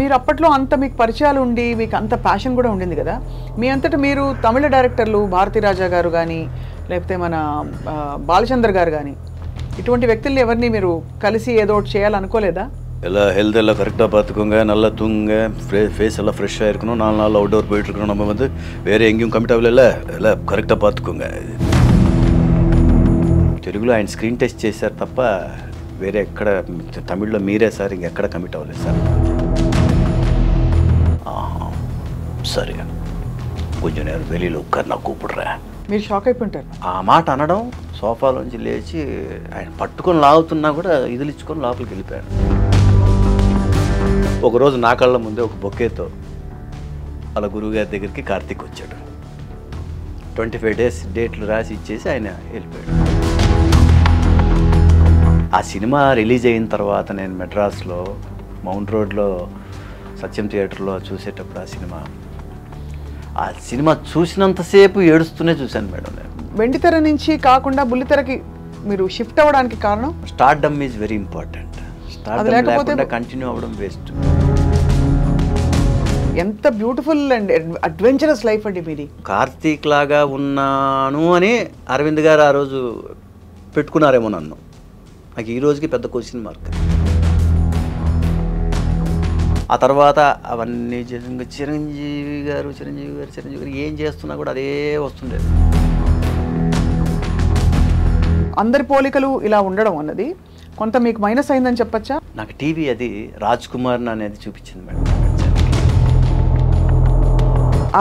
మీరు అప్పట్లో అంత మీకు పరిచయాలు ఉండి మీకు అంత ప్యాషన్ కూడా ఉండింది కదా, మీ అంతటా మీరు తమిళ డైరెక్టర్లు భారతీరాజా గారు కానీ లేకపోతే మన బాలచంద్ర గారు కానీ ఇటువంటి వ్యక్తుల్ని ఎవరిని మీరు కలిసి ఏదో ఒకటి చేయాలనుకోలేదా? எல்லாம் ஹெல்த் எல்லாம் கரெக்டாக பார்த்துக்கோங்க, நல்லா தூங்குங்க, ஃபேஸ் எல்லாம் ஃப்ரெஷ்ஷாக இருக்கணும், 4 நாள் அவுட்டோர் போயிட்டுருக்கணும், நம்ம வந்து வேறு எங்கேயும் கமிட் ஆகல, எல்லாம் కరెక్ట్గా பார்த்துக்கோங்க. తెలుగులో ఆయన స్క్రీన్ టెస్ట్ చేశారు తప్ప వేరే ఎక్కడ, తమిళ్లో మీరే సార్ ఇంకెక్కడ కమిట్ అవ్వలేదు సార్. సరే కొంచెం నేను வெளியில் உட்கார் நான் கூப்பிடுறேன். మీరు షాక్ అయిపోయింటారు. ఆ మాట అనడం, సోఫాలోంచి లేచి ఆయన పట్టుకొని లాగుతున్నా కూడా ఇదిలిచ్చుకొని లోపలికి వెళ్ళిపోయాడు. ఒకరోజు నా కళ్ళ ముందే ఒక బొకేతో వాళ్ళ గురువుగారి దగ్గరికి కార్తీక్ వచ్చాడు. 25 days డేట్లు రాసి ఇచ్చేసి ఆయన వెళ్ళిపోయాడు. ఆ సినిమా రిలీజ్ అయిన తర్వాత నేను మెడ్రాస్లో మౌంట్ రోడ్లో సత్యం థియేటర్లో చూసేటప్పుడు ఆ సినిమా చూసినంతసేపు ఏడుస్తూనే చూశాను మేడం. నేను వెండితెర నుంచి కాకుండా బుల్లితెరకి మీరు షిఫ్ట్ అవ్వడానికి కారణం? Stardom is very important. Stardom లేకుండా కంటిన్యూ అవ్వడం వేస్ట్. ఎంత బ్యూటిఫుల్ అండ్ అడ్వెంచరస్ లైఫ్ అండి మీది. కార్తీక్ లాగా ఉన్నాను అని అరవింద్ గారు ఆ రోజు పెట్టుకున్నారేమో నన్ను. నాకు ఈ రోజుకి పెద్ద క్వశ్చన్ మార్క్. ఆ తర్వాత అవన్నీ చిరంజీవి గారు ఏం చేస్తున్నా కూడా అదే వస్తుండేది. అందరి పోలికలు ఇలా ఉండడం అన్నది కొంత మీకు మైనస్ అయిందని చెప్పచ్చా? నాకు టీవీ అది రాజ్ కుమార్ అనేది చూపించింది మేడం.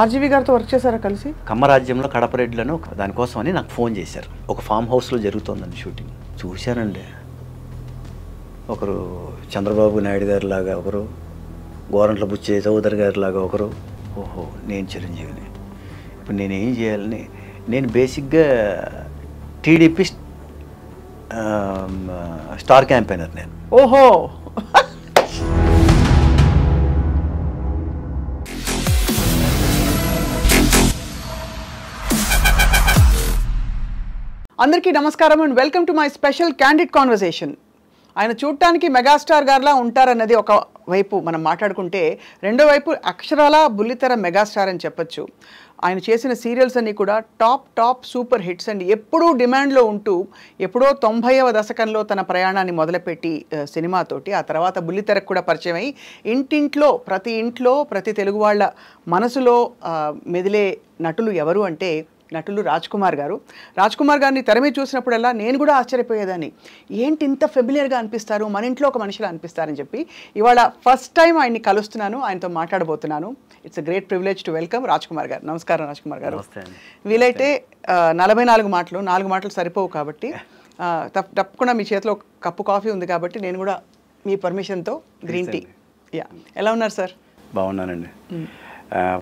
ఆర్జీవి గారితో వర్క్ చేశారా కలిసి? కమ్మరాజ్యంలో కడపరెడ్లను దానికోసం అని నాకు ఫోన్ చేశారు. ఒక ఫామ్ హౌస్లో జరుగుతుందండి షూటింగ్. చూశానండి. ఒకరు చంద్రబాబు నాయుడు గారి లాగా, ఒకరు గోరంట్ల బుచ్చే చౌదరి గారి లాగా, ఒకరు. ఓహో, నేను చిరంజీవిని, ఇప్పుడు నేనేం చేయాలని, నేను బేసిక్గా టీడీపీ స్టార్ క్యాంపెయినర్ నేను. ఓహో, అందరికీ నమస్కారం and welcome to my special candid conversation. ఆయన చూడటానికి మెగాస్టార్ గారిలా ఉంటారన్నది ఒక వైపు మనం మాట్లాడుకుంటే, రెండో వైపు అక్షరాల బుల్లితెర మెగాస్టార్ అని చెప్పచ్చు. ఆయన చేసిన సీరియల్స్ అన్నీ కూడా టాప్ సూపర్ హిట్స్ అండ్ ఎప్పుడూ డిమాండ్లో ఉంటూ ఎప్పుడో 90వ దశకంలో తన ప్రయాణాన్ని మొదలుపెట్టి సినిమాతోటి ఆ తర్వాత బుల్లితెరకు కూడా పరిచయం అయ్యి ప్రతి ఇంట్లో ప్రతి తెలుగు వాళ్ళ మనసులో మెదిలే నటులు ఎవరు అంటే నటులు రాజ్ కుమార్ గారు. రాజ్ కుమార్ గారిని తెర మీద చూసినప్పుడల్లా నేను కూడా ఆశ్చర్యపోయేదాన్ని, ఏంటి ఇంత ఫెమిలియర్గా అనిపిస్తారు, మన ఇంట్లో ఒక మనిషిలా అనిపిస్తారని చెప్పి. ఇవాళ ఫస్ట్ టైం ఆయన్ని కలుస్తున్నాను, ఆయనతో మాట్లాడబోతున్నాను. It's a great privilege to welcome Raj Kumar గారు. నమస్కారం రాజ్ కుమార్ గారు. వీలైతే 44 మాటలు, 4 మాటలు సరిపోవు కాబట్టి తప్పకుండా మీ చేతిలో కప్పు కాఫీ ఉంది కాబట్టి నేను కూడా మీ పర్మిషన్తో గ్రీన్ టీ. ఎలా ఉన్నారు సార్? బాగున్నానండి.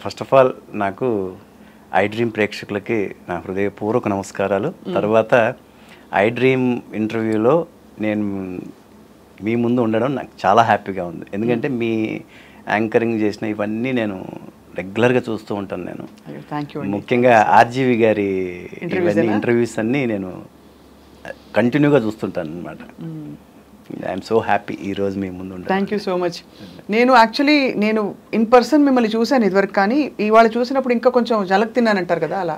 ఫస్ట్ ఆఫ్ ఆల్ నాకు ఐ డ్రీమ్ ప్రేక్షకులకి నా హృదయపూర్వక నమస్కారాలు. తర్వాత ఐ డ్రీమ్ ఇంటర్వ్యూలో నేను మీ ముందు ఉండడం నాకు చాలా హ్యాపీగా ఉంది. ఎందుకంటే మీ యాంకరింగ్ చేసిన ఇవన్నీ నేను రెగ్యులర్గా చూస్తూ ఉంటాను. నేను ముఖ్యంగా ఆర్జీవి గారి ఇవన్నీ ఇంటర్వ్యూస్ అన్నీ నేను కంటిన్యూగా చూస్తుంటాను అనమాట. ఐఎమ్ సో హ్యాపీ ఈరోజు మీ ముందు ఉంటాను. Thank you so much. నేను ఇన్ పర్సన్ మిమ్మల్ని చూశాను ఇదివరకు, కానీ ఇవాళ చూసినప్పుడు ఇంకా కొంచెం జలక్ తిన్నానంటారు కదా, అలా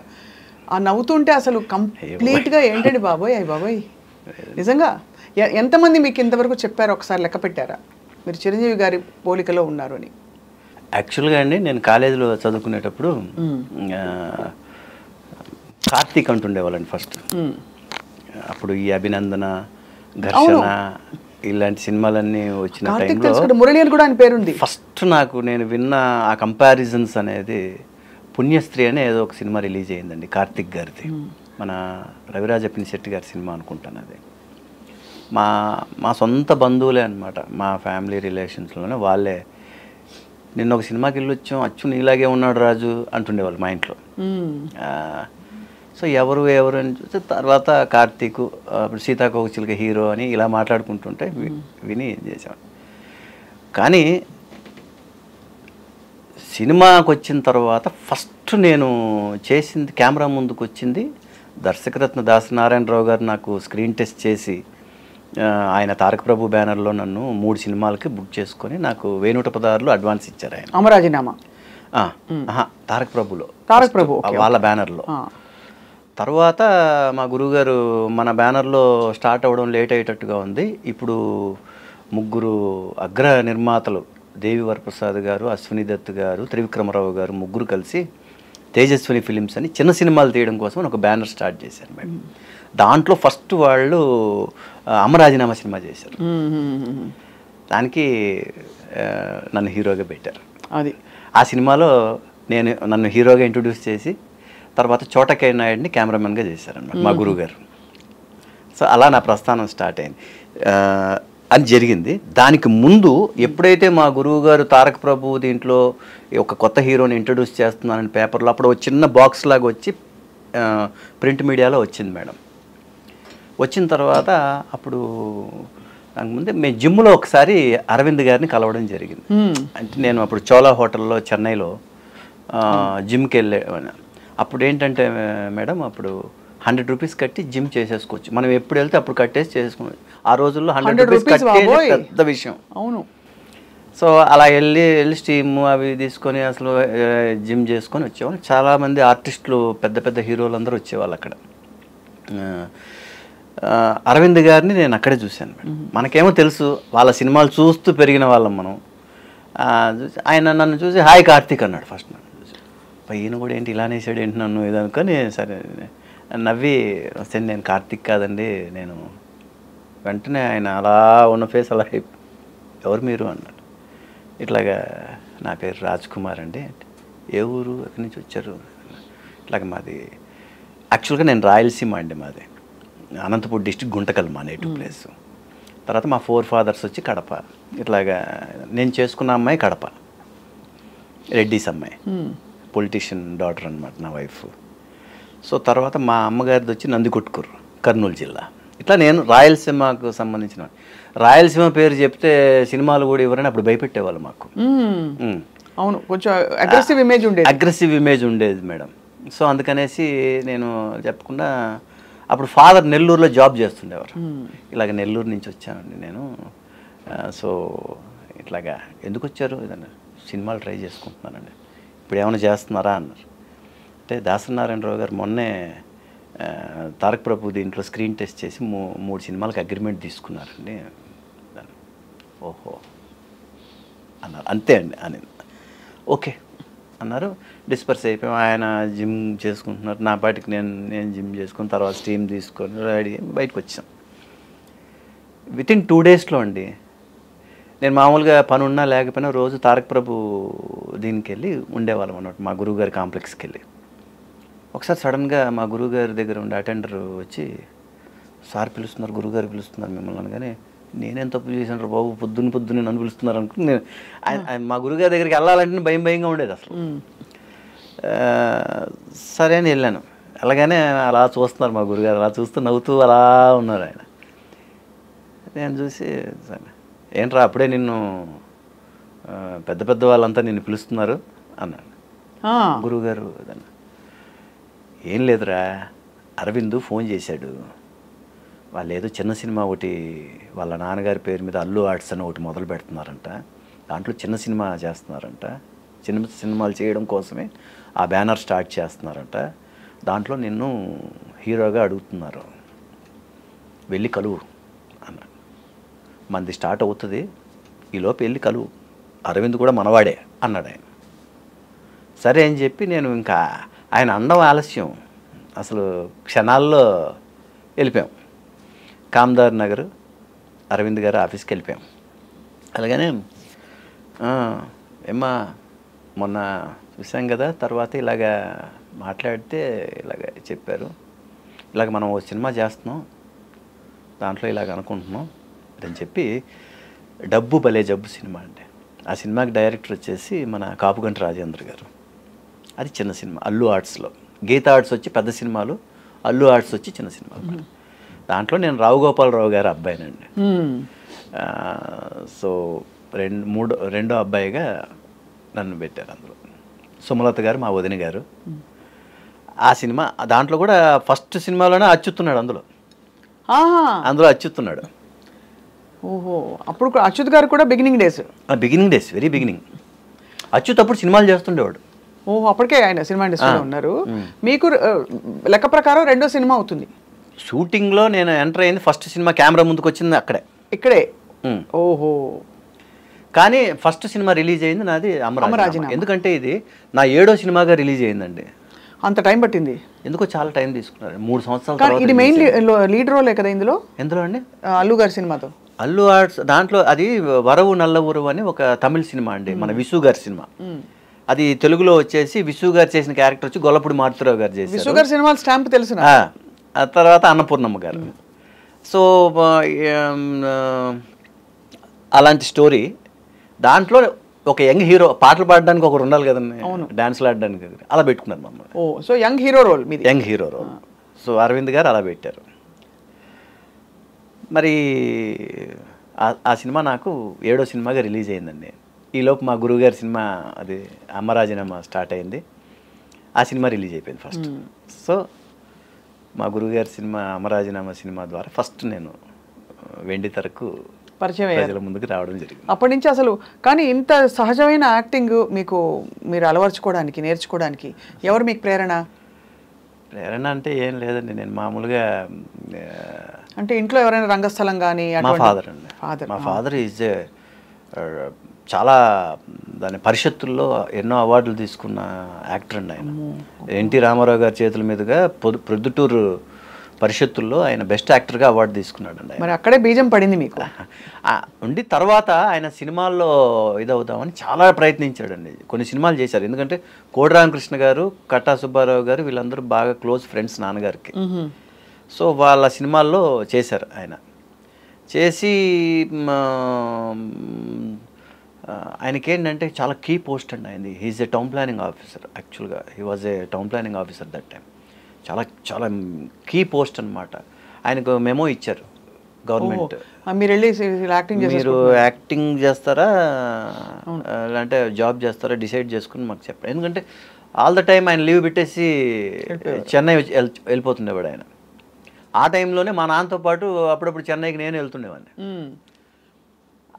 ఆ నవ్వుతుంటే అసలు కంప్లీట్గా ఏంటండి బాబోయ్, అయ్యి బాబోయ్, నిజంగా ఎంతమంది మీకు ఇంతవరకు చెప్పారు, ఒకసారి లెక్క పెట్టారా మీరు చిరంజీవి గారి పోలికలో ఉన్నారు అని? యాక్చువల్గా అండి, నేను కాలేజీలో చదువుకునేటప్పుడు కార్తీక్ అంటుండేవాళ్ళండి ఫస్ట్. అప్పుడు ఈ అభినందన, ఘర్షణ ఇలాంటి సినిమాలన్నీ వచ్చిన టైంలో మురళి అని కూడా ఆయన పేరుంది. ఫస్ట్ నేను విన్న ఆ కంపారిజన్స్ అనేది పుణ్యస్త్రీ అనే ఏదో ఒక సినిమా రిలీజ్ అయ్యిందండి కార్తీక్ గారిది. మన రవిరాజ పినిశెట్టి గారి సినిమా అనుకుంటాను అది. మా సొంత బంధువులే అనమాట, మా ఫ్యామిలీ రిలేషన్స్లోనే వాళ్ళే. నిన్న ఒక సినిమాకి వెళ్ళి వచ్చాం, అచ్చు నీలాగే ఉన్నాడు రాజు అంటుండేవాళ్ళు మా ఇంట్లో. సో ఎవరు అని చూస్తే తర్వాత కార్తీక్, సీతాకోకచిలుక హీరో అని ఇలా మాట్లాడుకుంటుంటే విని ఏం చేసాం. కానీ సినిమాకి వచ్చిన తర్వాత ఫస్ట్ నేను చేసింది, కెమెరా ముందుకు వచ్చింది, దర్శకరత్న దాసనారాయణరావు గారు నాకు స్క్రీన్ టెస్ట్ చేసి ఆయన తారక ప్రభు బ్యానర్లో నన్ను 3 సినిమాలకి బుక్ చేసుకొని నాకు 1016 అడ్వాన్స్ ఇచ్చారు ఆయన. అమరాజీనామా తారక ప్రభులో, తారక్ ప్రభు వాళ్ళ బ్యానర్లో. తర్వాత మా గురువుగారు మన బ్యానర్లో స్టార్ట్ అవ్వడం లేట్ అయ్యేటట్టుగా ఉంది, ఇప్పుడు 3 అగ్ర నిర్మాతలు దేవి వరప్రసాద్ గారు, అశ్విని దత్ గారు, త్రివిక్రమరావు గారు 3 కలిసి తేజస్విని ఫిలిమ్స్ అని చిన్న సినిమాలు తీయడం కోసం ఒక బ్యానర్ స్టార్ట్ చేశారు మేడం. దాంట్లో ఫస్ట్ వాళ్ళు అమరాజీనామా సినిమా చేశారు. దానికి నన్ను హీరోగా పెట్టారు. అది ఆ సినిమాలో నన్ను హీరోగా ఇంట్రొడ్యూస్ చేసి తర్వాత చోటకై నాయుడిని కెమెరామెన్గా చేశారన్నమాట మా గురువుగారు. సో అలా నా ప్రస్థానం స్టార్ట్ అయింది అని జరిగింది. దానికి ముందు ఎప్పుడైతే మా గురువు గారు తారక ప్రభు దీంట్లో ఒక కొత్త హీరోని ఇంట్రొడ్యూస్ చేస్తున్నానని పేపర్లో అప్పుడు ఒక చిన్న బాక్స్ లాగా వచ్చి ప్రింట్ మీడియాలో వచ్చింది మేడం. వచ్చిన తర్వాత అప్పుడు నాకు ముందే మేము జిమ్లో ఒకసారి అరవింద్ గారిని కలవడం జరిగింది. అంటే నేను అప్పుడు చోలా హోటల్లో చెన్నైలో జిమ్కి వెళ్ళే. అప్పుడు ఏంటంటే మేడం అప్పుడు 100 రూపీస్ కట్టి జిమ్ చేసేసుకోవచ్చు, మనం ఎప్పుడు వెళ్తే అప్పుడు కట్టేసి చేసుకోవచ్చు. ఆ రోజుల్లో 100 రూపీస్ కట్టేది పెద్ద విషయం. అవును. సో అలా వెళ్ళి స్టీమ్ అవి తీసుకొని అసలు జిమ్ చేసుకొని వచ్చేవాళ్ళు. చాలామంది ఆర్టిస్టులు పెద్ద పెద్ద హీరోలు అందరూ వచ్చేవాళ్ళు అక్కడ. అరవింద్ గారిని నేను అక్కడే చూశాను మేడం. మనకేమో తెలుసు, వాళ్ళ సినిమాలు చూస్తూ పెరిగిన వాళ్ళం మనం. ఆయన నన్ను చూసి హాయ్ కార్తీక్ అన్నాడు ఫస్ట్. నన్ను చూసి ఈయన కూడా ఏంటి ఇలా అనేసాడు ఏంటి నన్ను ఇది అనుకొని సరే నవ్వి వస్తే నేను కార్తీక్ కాదండి నేను. వెంటనే ఆయన అలా ఉన్న ఫేస్ అలా ఎవరు మీరు అన్నాడు. ఇట్లాగా నా పేరు రాజ్ కుమార్ అండి. ఏ ఊరు ఎక్కడి నుంచి వచ్చారు? ఇట్లాగ మాది యాక్చువల్గా నేను రాయలసీమ అండి, మాది అనంతపూర్ డిస్ట్రిక్ట్ గుంటకల్ మా నేటివ్ ప్లేస్. తర్వాత మా 4 ఫాదర్స్ వచ్చి కడప. ఇట్లాగా నేను చేసుకున్న అమ్మాయి కడప రెడ్డిస్ అమ్మాయి, పొలిటీషియన్ డాటర్ అనమాట నా వైఫ్. సో తర్వాత మా అమ్మగారిది వచ్చి నందికొట్కూరు కర్నూలు జిల్లా. ఇట్లా నేను రాయలసీమకు సంబంధించిన. రాయలసీమ పేరు చెప్తే సినిమాలు కూడా ఇవ్వరని అప్పుడు భయపెట్టేవాళ్ళు మాకు. అవును, కొంచెం అగ్రెసివ్ ఇమేజ్ ఉండేది మేడం. సో అందుకనేసి నేను చెప్పకుండా అప్పుడు ఫాదర్ నెల్లూరులో జాబ్ చేస్తుండేవారు. ఇలాగ నెల్లూరు నుంచి వచ్చానండి నేను. సో ఇట్లాగా ఎందుకు వచ్చారు? ఏదన్నా సినిమాలు ట్రై చేసుకుంటున్నానండి. ఇప్పుడు ఏమైనా చేస్తున్నారా అన్నారు. అంటే దాసనారాయణరావు గారు మొన్నే తారక ప్రభు దీంట్లో స్క్రీన్ టెస్ట్ చేసి 3 సినిమాలకు అగ్రిమెంట్ తీసుకున్నారండి. ఓహో అన్నారు. అంతే అండి అని ఓకే అన్నారు. డిస్పర్స్ అయిపోయాం. ఆయన జిమ్ చేసుకుంటున్నారు, నా పాటికి నేను జిమ్ చేసుకుని తర్వాత స్టీమ్ తీసుకొని రెడీ బయటకు వచ్చాం. వితిన్ 2 డేస్లో అండి నేను మామూలుగా పని ఉన్నా లేకపోయినా రోజు తారక ప్రభు దీనికి వెళ్ళి ఉండేవాళ్ళం అన్నమాట, మా గురువుగారి కాంప్లెక్స్కి వెళ్ళి. ఒకసారి సడన్గా మా గురువుగారి దగ్గర ఉండే అటెండర్ వచ్చి సార్ పిలుస్తున్నారు, గురువుగారు పిలుస్తున్నారు మిమ్మల్ని అనగానే నేనేం తప్పు చేశాను బాబు, పొద్దున్నే నన్ను పిలుస్తున్నారు అనుకుని నేను మా గురువుగారి దగ్గరికి వెళ్ళాలంటే భయంగా ఉండేది అసలు. సరే అని వెళ్ళాను. అలాగనే అలా చూస్తున్నారు మా గురుగారు, అలా చూస్తూ నవ్వుతూ అలా ఉన్నారు ఆయన. నేను చూసి సరే ఏంట్రా అప్పుడే నిన్ను పెద్ద వాళ్ళంతా నిన్ను పిలుస్తున్నారు అన్నాడు గురువుగారు. ఏం లేదురా, అరవింద్ ఫోన్ చేశాడు, వాళ్ళు ఏదో చిన్న సినిమా ఒకటి వాళ్ళ నాన్నగారి పేరు మీద అల్లు ఆర్ట్స్ అని ఒకటి మొదలు పెడుతున్నారంట, దాంట్లో చిన్న సినిమా చేస్తున్నారంట, చిన్న సినిమాలు చేయడం కోసమే ఆ బ్యానర్ స్టార్ట్ చేస్తున్నారంట, దాంట్లో నిన్ను హీరోగా అడుగుతున్నారు, వెళ్ళి కలువు అన్నాడు. మనది స్టార్ట్ అవుతుంది, ఈలోపు వెళ్ళి కలువు, అరవింద్ కూడా మనవాడే అన్నాడు ఆయన. సరే అని చెప్పి నేను ఇంకా ఆయన అండం ఆలస్యం, అసలు క్షణాల్లో వెళ్ళిపోయాం. కామ్దార్ నగర్ అరవింద్ గారు ఆఫీస్కి వెళ్ళిపోయాం. అలాగనే ఏమ్మా మొన్న చూసాం కదా, తర్వాత ఇలాగ మాట్లాడితే ఇలాగ చెప్పారు, ఇలాగ మనం ఓ సినిమా చేస్తున్నాం, దాంట్లో ఇలాగ అనుకుంటున్నాం అని చెప్పి, డబ్బు భలే జబ్బు సినిమా అండి. ఆ సినిమాకి డైరెక్టర్ వచ్చేసి మన కాపుగంటి రాజేంద్ర గారు. అది చిన్న సినిమా, అల్లు ఆర్ట్స్లో. గీతా ఆర్ట్స్ వచ్చి పెద్ద సినిమాలు, అల్లు ఆర్ట్స్ వచ్చి చిన్న సినిమాలు. దాంట్లో నేను రావు గోపాలరావు గారి అబ్బాయినండి. సో రెండో అబ్బాయిగా నన్ను పెట్టారు అందులో. సుమలత గారు మా వదిన గారు. ఆ సినిమా దాంట్లో కూడా ఫస్ట్ సినిమాలోనే అచ్చుతున్నాడు, అందులో అచ్చుతున్నాడు. ఓహో, అప్పుడు అచ్యుత్ గారు కూడా beginning days. Beginning days, very beginning. Achyut అప్పుడు సినిమాలు చేస్తుండేవాడు. ఓహో, అప్పటికే ఆయన సినిమా ఇండస్ట్రీలో ఉన్నారు. మీకు లెక్క ప్రకారం రెండో సినిమా అవుతుంది. షూటింగ్లో నేను ఎంటర్ అయింది, ఫస్ట్ సినిమా కెమెరా ముందుకు వచ్చింది ఇక్కడే. ఓహో. కానీ ఫస్ట్ సినిమా రిలీజ్ అయింది నాది అమరాజీనామా. ఎందుకంటే ఇది నా 7వ సినిమాగా రిలీజ్ అయిందండి. అంత టైం పట్టింది ఎందుకో, చాలా టైం తీసుకున్నారు, 3 సంవత్సరాలు. కానీ ఇది మెయిన్ లీడ్ రోలే కదా ఇందులో. ఎందులో అండి? అల్లు గారి సినిమాతో. అల్లు ఆర్ట్స్ దాంట్లో అది వరవు నల్లవురు అని ఒక తమిళ సినిమా అండి, మన విసు గారి సినిమా. అది తెలుగులో వచ్చేసి విసు గారు చేసిన క్యారెక్టర్ వచ్చి గొల్లపూడి మారుతిరావు గారు చేశారు. విసు గారి సినిమా స్టాంప్ తెలుసు. ఆ తర్వాత అన్నపూర్ణమ్మ గారు. సో అలాంటి స్టోరీ. దాంట్లో ఒక యంగ్ హీరో పాటలు పాడడానికి ఒకరు ఉండాలి కదండి, డాన్స్లు ఆడడానికి. అలా పెట్టుకున్నారు మమ్మల్ని. Oh, so young hero role మీది. Young hero role. So Aravind గారు అలా పెట్టారు. మరి ఆ సినిమా నాకు 7వ సినిమాగా రిలీజ్ అయిందండి. ఈలోపు మా గురువుగారి సినిమా అది అమరాజీనామా స్టార్ట్ అయింది. ఆ సినిమా రిలీజ్ అయిపోయింది ఫస్ట్. సో మా గురువుగారి సినిమా అమరాజీనామా సినిమా ద్వారా ఫస్ట్ నేను వెండితెరకు పరిచయం ప్రజల ముందుకు రావడం జరిగింది. అప్పటి నుంచి అసలు. కానీ ఇంత సహజమైన యాక్టింగ్ మీరు అలవర్చుకోవడానికి, నేర్చుకోవడానికి ఎవరు మీకు ప్రేరణ? ప్రేరణ అంటే ఏం లేదండి, నేను మామూలుగా అంటే ఇంట్లో ఎవరైనా రంగస్థలం కానీ? మా ఫాదర్ అండి. మా ఫాదర్ ఈజ్ చాలా దాని పరిషత్తుల్లో ఎన్నో అవార్డులు తీసుకున్న యాక్టర్ అండి ఆయన. ఎన్టీ రామారావు గారి చేతుల మీదుగా ప్రొద్దుటూరు పరిషత్తుల్లో ఆయన బెస్ట్ యాక్టర్గా అవార్డు తీసుకున్నాడు అండి. మరి అక్కడే బీజం పడింది మీకు ఉండి. తర్వాత ఆయన సినిమాల్లో ఇదవుతామని చాలా ప్రయత్నించాడండి. కొన్ని సినిమాలు చేశారు. ఎందుకంటే కోడి రామకృష్ణ గారు, కట్టా సుబ్బారావు గారు వీళ్ళందరూ బాగా క్లోజ్ ఫ్రెండ్స్ నాన్నగారికి. సో వాళ్ళ సినిమాల్లో చేశారు ఆయన. చేసి ఆయనకేంటంటే చాలా కీ పోస్ట్ అండి ఆయనది. హీఈస్ ఏ టౌన్ ప్లానింగ్ ఆఫీసర్. యాక్చువల్గా he was a town planning officer that time. చాలా చాలా కీ పోస్ట్ అనమాట. ఆయనకు మెమో ఇచ్చారు గవర్నమెంట్, మీరు యాక్టింగ్ చేస్తారా అంటే జాబ్ చేస్తారా డిసైడ్ చేసుకుని మాకు చెప్పండి. ఎందుకంటే ఆల్ ద టైం ఆయన లీవ్ పెట్టేసి చెన్నై వెళ్ళిపోతుండేవాడు ఆయన. ఆ టైంలోనే మా నాన్నతో పాటు అప్పుడప్పుడు చెన్నైకి నేను వెళ్తుండేవాడిని.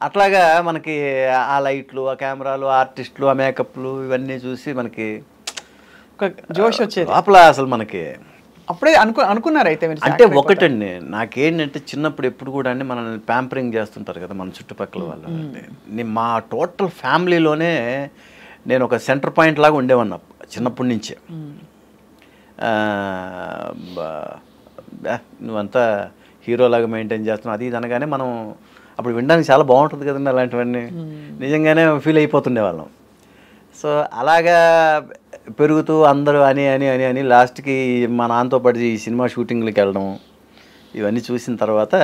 అట్లాగా మనకి ఆ లైట్లు, ఆ కెమెరాలు, ఆర్టిస్టులు, ఆ మేకప్లు ఇవన్నీ చూసి మనకి ఒక జోష్ వచ్చేది అప్పుడు. అసలు మనకి అప్పుడే అనుకున్నారు అయితే అంటే ఒకటండి, నాకేంటంటే చిన్నప్పుడు ఎప్పుడు కూడా అండి మనల్ని ప్యాంపరింగ్ చేస్తుంటారు కదా మన చుట్టుపక్కల వాళ్ళు. మా టోటల్ ఫ్యామిలీలోనే నేను ఒక సెంటర్ పాయింట్ లాగా ఉండేవాడిని చిన్నప్పటి నుంచే. నువ్వంతా హీరోలాగా మెయింటైన్ చేస్తున్నావు అది ఇది అనగానే మనం అప్పుడు వినడానికి చాలా బాగుంటుంది కదండి అలాంటివన్నీ. నిజంగానే ఫీల్ అయిపోతుండే వాళ్ళం. సో అలాగా పెరుగుతూ అందరూ అని అని అని అని లాస్ట్కి మా నాన్నతో పాటు ఈ సినిమా షూటింగ్లకి వెళ్ళడం ఇవన్నీ చూసిన తర్వాత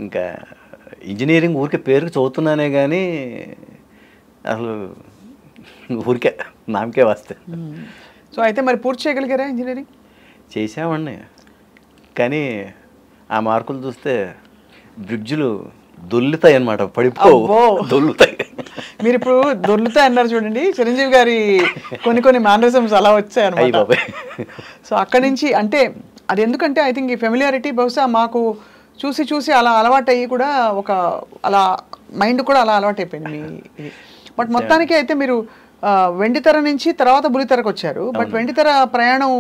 ఇంకా ఇంజనీరింగ్ ఊరికే పేరుకి చదువుతున్నానే కానీ అసలు ఊరికే నామకే వస్తే. సో అయితే మరి పూర్తి చేయగలిగారా ఇంజనీరింగ్? చేసామండి, కానీ ఆ మార్కులు చూస్తే బ్రిడ్జులు దొల్లుతాయి అన్నమాట, పడిపోవు, దొల్లుతాయి. మీరు ఇప్పుడు దొర్లుతాయి అన్నారు చూడండి, చిరంజీవి గారి కొన్ని మేనరిజమ్స్ అలా వచ్చాయి అన్నమాట. సో అక్కడి నుంచి అంటే అది ఎందుకంటే ఐ థింక్ ఈ ఫెమిలియారిటీ బహుశా మాకు చూసి చూసి అలా అలవాటు అయ్యి కూడా ఒక అలా మైండ్ కూడా అలా అలవాటు అయిపోయింది మీ ఇది. బట్ మొత్తానికి అయితే మీరు వెండితెర నుంచి తర్వాత బుల్లితెరకు వచ్చారు. బట్ వెండితెర ప్రయాణం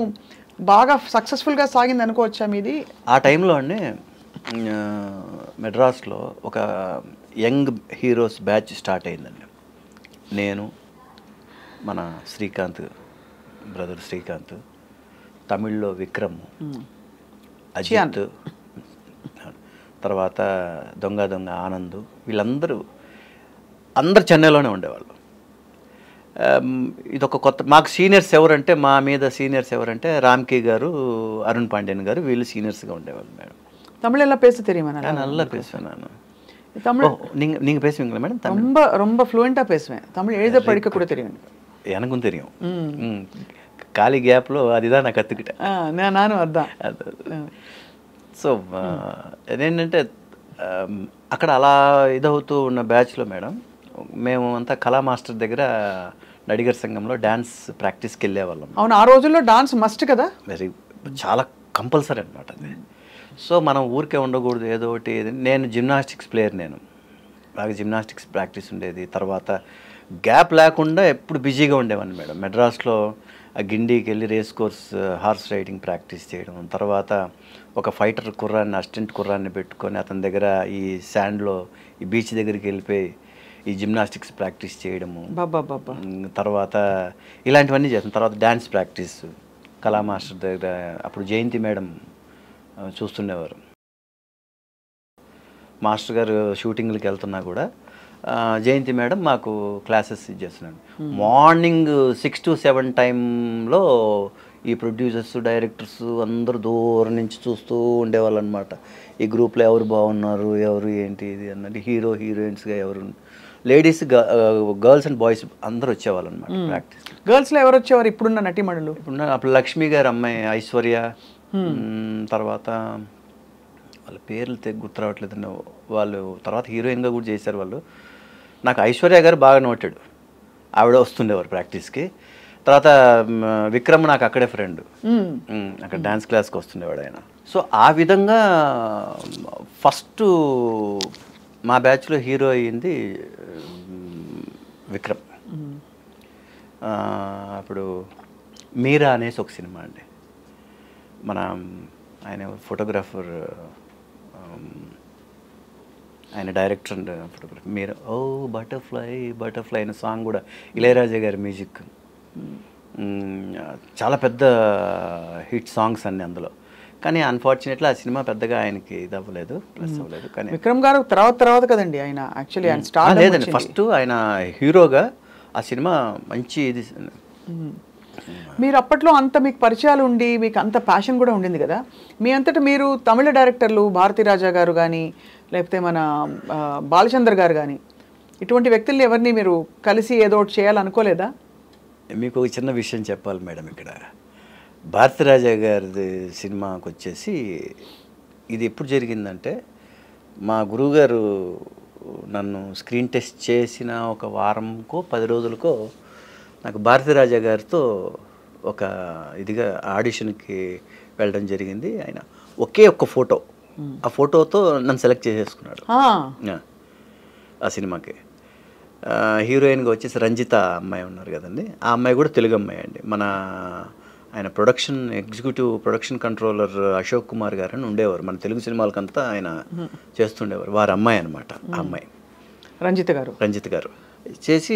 బాగా సక్సెస్ఫుల్గా సాగింది అనుకోవచ్చా మీది? ఆ టైంలో అండి మెడ్రాస్లో ఒక యంగ్ హీరోస్ బ్యాచ్ స్టార్ట్ అయిందండి. నేను, మన శ్రీకాంత్ బ్రదర్ శ్రీకాంత్, తమిళ్లో విక్రమ్, అజిత్, తర్వాత దొంగ దొంగ ఆనంద్, వీళ్ళందరూ చెన్నైలోనే ఉండేవాళ్ళు. ఇదొక కొత్త మాకు సీనియర్స్ ఎవరంటే మా మీద సీనియర్స్ ఎవరంటే రామ్కే గారు, అరుణ్ పాండ్యన్ గారు, వీళ్ళు సీనియర్స్గా ఉండేవాళ్ళు మేడం. தமிழ் எல்லாம் பேச தெரியுமா? நல்லா பேசுவேன் நான். தமிழ் நீங்க பேசுவீங்களா மேடம்? ரொம்ப ரொம்ப ஃப்ளூயண்டா பேசுவேன். தமிழ் எழுத படிக்க கூட தெரியும். எனக்கும் தெரியும். காலி கேப்ல அதுதான் நான் கத்துக்கிட்டேன். நானும் அதான். సో ఏంటంటే అక్కడ అలా ఇదవుతూ ఉన్న బ్యాచ్లో మేడం మేము అంతా కళా మాస్టర్ దగ్గర నడిగర్ సంఘంలో డాన్స్ ప్రాక్టీస్కి వెళ్ళేవాళ్ళం. అవును, ఆ రోజుల్లో డాన్స్ మస్ట్ కదా, వెరీ చాలా కంపల్సరీ అనమాట అది. సో మనం ఊరికే ఉండకూడదు, ఏదో ఒకటి. నేను జిమ్నాస్టిక్స్ ప్లేయర్, నేను బాగా జిమ్నాస్టిక్స్ ప్రాక్టీస్ ఉండేది. తర్వాత గ్యాప్ లేకుండా ఎప్పుడు బిజీగా ఉండేవాడిని మేడం. మెడ్రాస్లో ఆ గిండికి వెళ్ళి race course horse riding practice చేయడం, తర్వాత ఒక ఫైటర్ కుర్రాన్ని, అసిస్టెంట్ కుర్రాన్ని పెట్టుకొని అతని దగ్గర ఈ శాండ్లో ఈ బీచ్ దగ్గరికి వెళ్ళిపోయి ఈ జిమ్నాస్టిక్స్ ప్రాక్టీస్ చేయడము, తర్వాత ఇలాంటివన్నీ చేస్తాం. తర్వాత డ్యాన్స్ ప్రాక్టీస్ కళా మాస్టర్ దగ్గర, అప్పుడు జయంతి మేడం చూస్తుండేవారు. మాస్టర్ గారు షూటింగ్లకి వెళ్తున్నా కూడా జయంతి మేడం మాకు క్లాసెస్ ఇచ్చేస్తున్నాడు. మార్నింగ్ 6 to 7 టైంలో ఈ ప్రొడ్యూసర్స్, డైరెక్టర్స్ అందరూ దూరం నుంచి చూస్తూ ఉండేవాళ్ళు అనమాట. ఈ గ్రూప్లో ఎవరు బాగున్నారు, ఎవరు ఏంటి ఇది అన్నది, హీరో హీరోయిన్స్గా ఎవరు, లేడీస్, గర్ల్స్ అండ్ బాయ్స్ అందరూ వచ్చేవాళ్ళు అనమాట ప్రాక్టీస్. గర్ల్స్లో ఎవరు వచ్చేవారు ఇప్పుడున్న నటీమణులు? ఇప్పుడున్న అప్పుడు లక్ష్మి గారు అమ్మాయి, ఐశ్వర్య, తర్వాత వాళ్ళ పేర్లు గుర్తు రావట్లేదండి. వాళ్ళు తర్వాత హీరోయిన్గా కూడా చేశారు వాళ్ళు. నాకు ఐశ్వర్య గారు బాగా నోటాడు, ఆవిడ వస్తుండేవారు ప్రాక్టీస్కి. తర్వాత విక్రమ్ నాకు అక్కడే ఫ్రెండ్, అక్కడ డ్యాన్స్ క్లాస్కి వస్తుండేవాడు ఆయన. సో ఆ విధంగా ఫస్ట్ మా బ్యాచ్లో హీరో అయ్యింది విక్రమ్. అప్పుడు మీరా అనేసి ఒక సినిమా అండి, మన ఆయన ఫోటోగ్రాఫర్, ఆయన డైరెక్టర్ అండ్ ఫోటోగ్రాఫర్. మీరు ఓ బటర్ఫ్లై బటర్ఫ్లై అనే సాంగ్ కూడా ఇళయరాజా గారి మ్యూజిక్, చాలా పెద్ద హిట్ సాంగ్స్ అన్ని అందులో. కానీ అన్ఫార్చునేట్లీ ఆ సినిమా పెద్దగా ఆయనకి ఇది అవ్వలేదు, ప్లస్ అవ్వలేదు. కానీ విక్రమ్ గారు తర్వాత కదండి ఆయన యాక్చువల్లీ ఆయన స్టార్ లేదండి, ఫస్ట్ ఆయన హీరోగా ఆ సినిమా మంచి ఇది. మీరు అప్పట్లో అంత మీకు పరిచయాలు ఉండి మీకు అంత ప్యాషన్ కూడా ఉండింది కదా, మీ అంతటా మీరు తమిళ డైరెక్టర్లు భారతీరాజా గారు కానీ లేకపోతే మన బాలచంద్ర గారు కానీ ఇటువంటి వ్యక్తుల్ని ఎవరిని మీరు కలిసి ఏదో ఒకటి చేయాలనుకోలేదా? మీకు ఒక చిన్న విషయం చెప్పాలి మేడం. ఇక్కడ భారతీరాజా గారి సినిమాకి వచ్చేసి ఇది ఎప్పుడు జరిగిందంటే, మా గురువుగారు నన్ను స్క్రీన్ టెస్ట్ చేసిన ఒక వారంకో 10 రోజులకో నాకు భారతీరాజా గారితో ఒక ఇదిగా ఆడిషన్కి వెళ్ళడం జరిగింది. ఆయన ఒకే ఒక్క ఫోటో, ఆ ఫోటోతో నన్ను సెలెక్ట్ చేసేసుకున్నాడు ఆ సినిమాకి. హీరోయిన్గా వచ్చేసి రంజిత అమ్మాయి ఉన్నారు కదండి, ఆ అమ్మాయి కూడా తెలుగు అమ్మాయి అండి. మన ఆయన executive production controller Ashok Kumar గారు అని ఉండేవారు, మన తెలుగు సినిమాలకంతా ఆయన చేస్తుండేవారు. వారి అమ్మాయి అనమాట ఆ అమ్మాయి, రంజిత గారు చేసి,